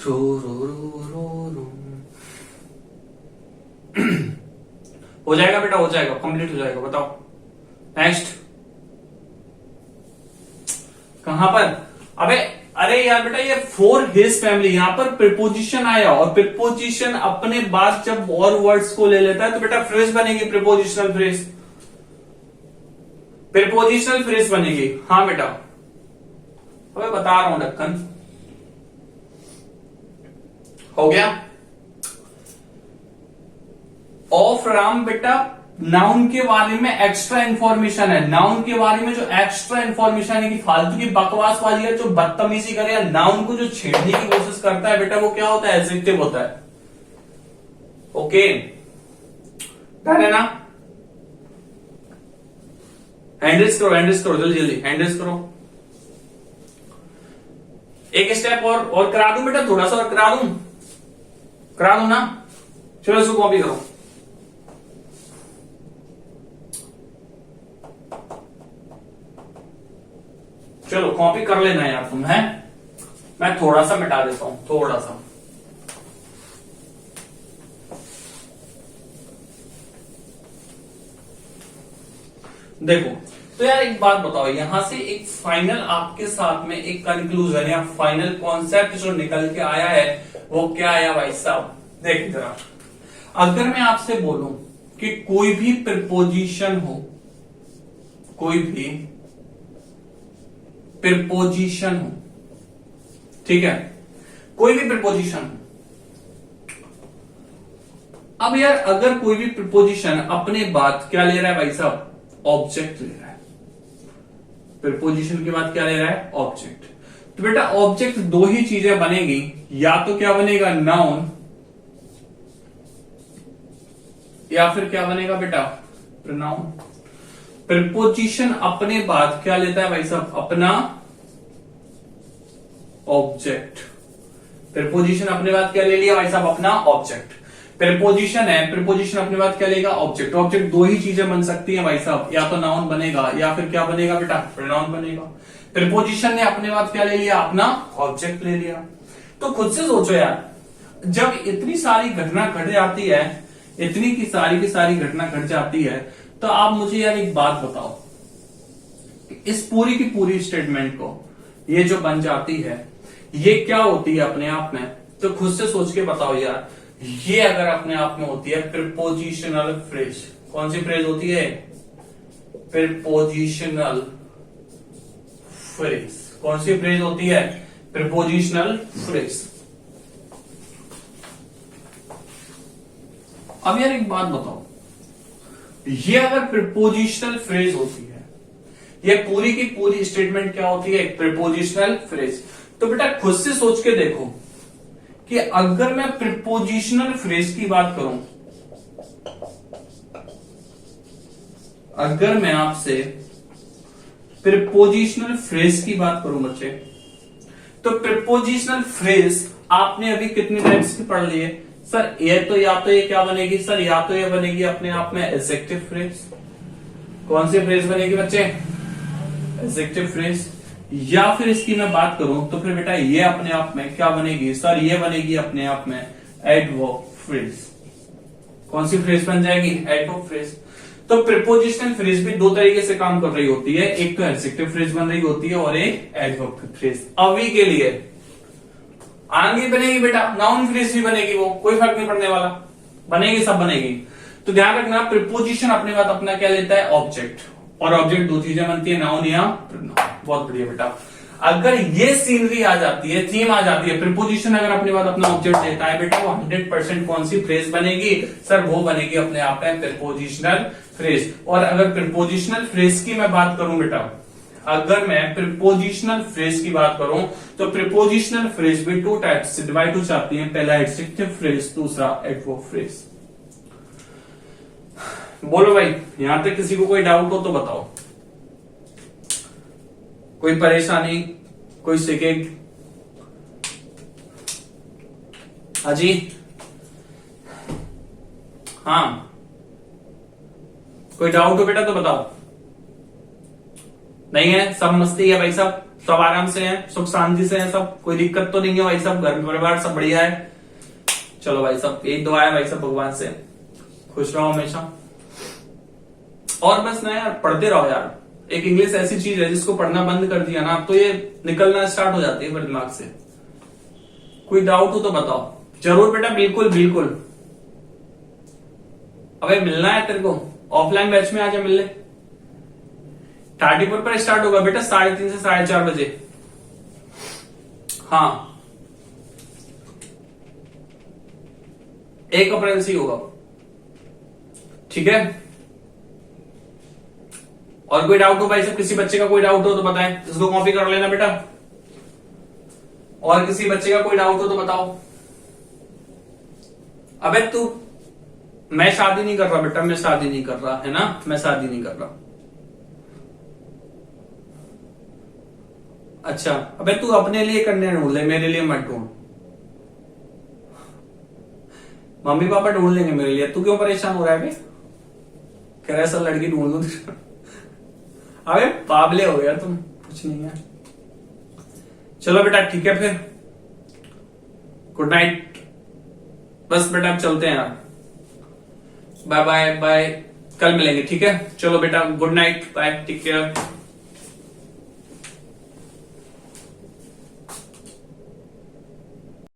Speaker 1: रो रो रो रो रो। हो जाएगा बेटा, हो जाएगा, कंप्लीट हो जाएगा। बताओ नेक्स्ट। कहां पर? अबे अरे यार बेटा, ये फॉर हिज फैमिली, यहां पर प्रिपोजिशन आया और प्रिपोजिशन अपने बाद जब और वर्ड्स को ले लेता है तो बेटा फ्रेज बनेगी, प्रिपोजिशनल फ्रेज, प्रिपोजिशनल फ्रेज बनेगी। हाँ बेटा, अबे बता रहा हूं ढक्कन। हो गया। ऑफ राम बेटा नाउन के बारे में एक्स्ट्रा इंफॉर्मेशन है। नाउन के बारे में जो एक्स्ट्रा इंफॉर्मेशन है कि फालतू की बकवास वाली है, जो बदतमीजी करे या नाउन को जो छेड़ने की कोशिश करता है बेटा, वो क्या होता है? एडजेक्टिव होता है। ओके, डन है ना? हैंडल्स करो, हैंडल्स करो, जल्दी जल्दी हैंडल्स करो। एक स्टेप और करा दूं बेटा, थोड़ा सा और करा दूं ना? चलो इसको कॉपी करो। चलो कॉपी कर लेना यार तुम, है? मैं थोड़ा सा मिटा देता हूं, थोड़ा सा। देखो तो यार एक बात बताओ, यहां से एक फाइनल आपके साथ में एक कंक्लूजन या फाइनल कॉन्सेप्ट जो निकल के आया है वो क्या आया भाई साहब? देख जरा, अगर मैं आपसे बोलूं कि कोई भी प्रिपोजिशन हो, कोई भी प्रिपोजिशन हो, ठीक है, कोई भी प्रिपोजिशन हो। अब यार अगर कोई भी प्रिपोजिशन अपने बाद क्या ले रहा है भाई साहब? ऑब्जेक्ट ले रहा है। प्रिपोजिशन के बाद क्या ले रहा है? ऑब्जेक्ट। तो बेटा ऑब्जेक्ट दो ही चीजें बनेगी, या तो क्या बनेगा? नाउन, या फिर क्या बनेगा बेटा? प्रोनाउन। प्रिपोजिशन अपने बाद क्या लेता है भाई साहब? अपना ऑब्जेक्ट। प्रिपोजिशन अपने बाद क्या ले लिया भाई साहब? अपना ऑब्जेक्ट। प्रिपोजिशन है, प्रिपोजिशन अपने बाद क्या लेगा? ऑब्जेक्ट। ऑब्जेक्ट दो ही चीजें बन सकती हैं भाई साहब, या तो नाउन बनेगा या फिर क्या बनेगा बेटा? प्रोनाउन बनेगा। प्रिपोजिशन ने अपने बाद क्या ले लिया? अपना ऑब्जेक्ट ले लिया। तो खुद से सोचो यार, जब इतनी सारी घटना घट जाती है, इतनी की सारी घटना घट जाती है, तो आप मुझे यार एक बात बताओ, इस पूरी की पूरी स्टेटमेंट को ये जो बन जाती है, ये क्या होती है अपने आप में? तो खुद से सोच के बताओ यार, ये अगर अपने आप में होती है प्रिपोजिशनल फ्रेज। कौन सी फ्रेज होती है? Prepositional phrase. कौन सी फ्रेज होती है? Prepositional phrase. अब यार एक बात बताओ, ये अगर प्रिपोजिशनल फ्रेज होती है, ये पूरी की पूरी स्टेटमेंट क्या होती है? Prepositional phrase. तो बेटा खुद से सोच के देखो कि अगर मैं प्रिपोजिशनल फ्रेज की बात करूं, अगर मैं आपसे प्रिपोजिशनल फ्रेज की बात करूं बच्चे, तो प्रिपोजिशनल फ्रेज आपने अभी कितने टाइप्स की पढ़ ली है? सर ये तो या तो ये क्या बनेगी? सर या तो ये बनेगी अपने आप में एडजेक्टिव फ्रेज। कौन सी फ्रेज बनेगी बच्चे? Adjective phrase. या फिर इसकी मैं बात करूं तो फिर बेटा ये अपने आप में क्या बनेगी? सर ये बनेगी अपने आप में एडवर्ब फ्रेज। कौन सी फ्रेज बन जाएगी? Adverb phrase. तो प्रिपोजिशनल फ्रेज भी दो तरीके से काम कर रही होती है, एक तो एडजेक्टिव फ्रेज बन रही होती है और एक एडवर्ब फ्रेज। अभी के लिए आगे बनेगी बेटा नाउन फ्रेज भी बनेगी, वो कोई फर्क नहीं पड़ने वाला, बनेगी, सब बनेगी। तो ध्यान रखना, प्रिपोजिशन अपने बाद अपना क्या लेता है? ऑब्जेक्ट। और ऑब्जेक्ट दो चीजें बनती है, नाउन या प्रोनाउन। बहुत बढ़िया बेटा। अगर ये सीनरी आ जाती है, थीम आ जाती है, प्रिपोजिशन अगर अपने बाद अपना ऑब्जेक्ट लेता है बेटा, वो 100% कौन सी फ्रेज बनेगी? सर वो बनेगी अपने आप में प्रिपोजिशनल फ्रेज। और अगर प्रिपोजिशनल फ्रेज की मैं बात करूं बेटा, अगर मैं प्रिपोजिशनल फ्रेज की बात करूं तो प्रिपोजिशनल फ्रेज भी टू टाइप्स से डिवाइड हो जाती है, पहला एडजेक्टिव फ्रेज, दूसरा एडवर्ब फ्रेज। बोलो भाई, यहां तक किसी को कोई डाउट हो तो बताओ, कोई परेशानी, कोई शिकायत? अजी हाँ कोई डाउट हो बेटा तो बताओ। नहीं है, सब मस्ती है भाई साहब, सब आराम से हैं, सुख शांति से हैं, सब कोई दिक्कत तो नहीं है भाई साहब, घर परिवार सब बढ़िया है। चलो भाई साहब, यही दुआ है भाई साहब भगवान से, खुश रहो हमेशा। और बस ना यार, पढ़ते रहो यार। एक इंग्लिश ऐसी चीज है जिसको पढ़ना बंद कर दिया ना, तो ये निकलना स्टार्ट हो जाती है फिर दिमाग से। कोई डाउट हो तो बताओ जरूर बेटा, बिल्कुल बिल्कुल। अबे मिलना है तेरे को, ऑफलाइन बैच में आजा, मिल ले। 34 पर स्टार्ट होगा बेटा 3:30 से 4:30 बजे। हाँ 1 अप्रैल से ही होगा, ठीक है। और कोई डाउट हो भाई साहब, किसी बच्चे का कोई डाउट हो तो बताएं, इसको कॉपी कर लेना बेटा। और किसी बच्चे का कोई डाउट हो तो बताओ। अबे तू, मैं शादी नहीं कर रहा बेटा, मैं शादी नहीं कर रहा है ना, मैं शादी नहीं कर रहा। अच्छा, अबे तू अपने लिए करने ढूंढ ले, मेरे लिए मत ढूंढ। मम्मी पापा ढूंढ लेंगे मेरे लिए, तू क्यों परेशान हो रहा है बे? कह रहा है सर लड़की ढूंढ लूं। अबे पागले हो गया तुम, कुछ नहीं है। चलो बेटा ठीक है फिर, गुड नाइट। बस बेटा अब चलते हैं यार, बाय बाय बाय, कल मिलेंगे ठीक है। चलो बेटा good night, bye, take care.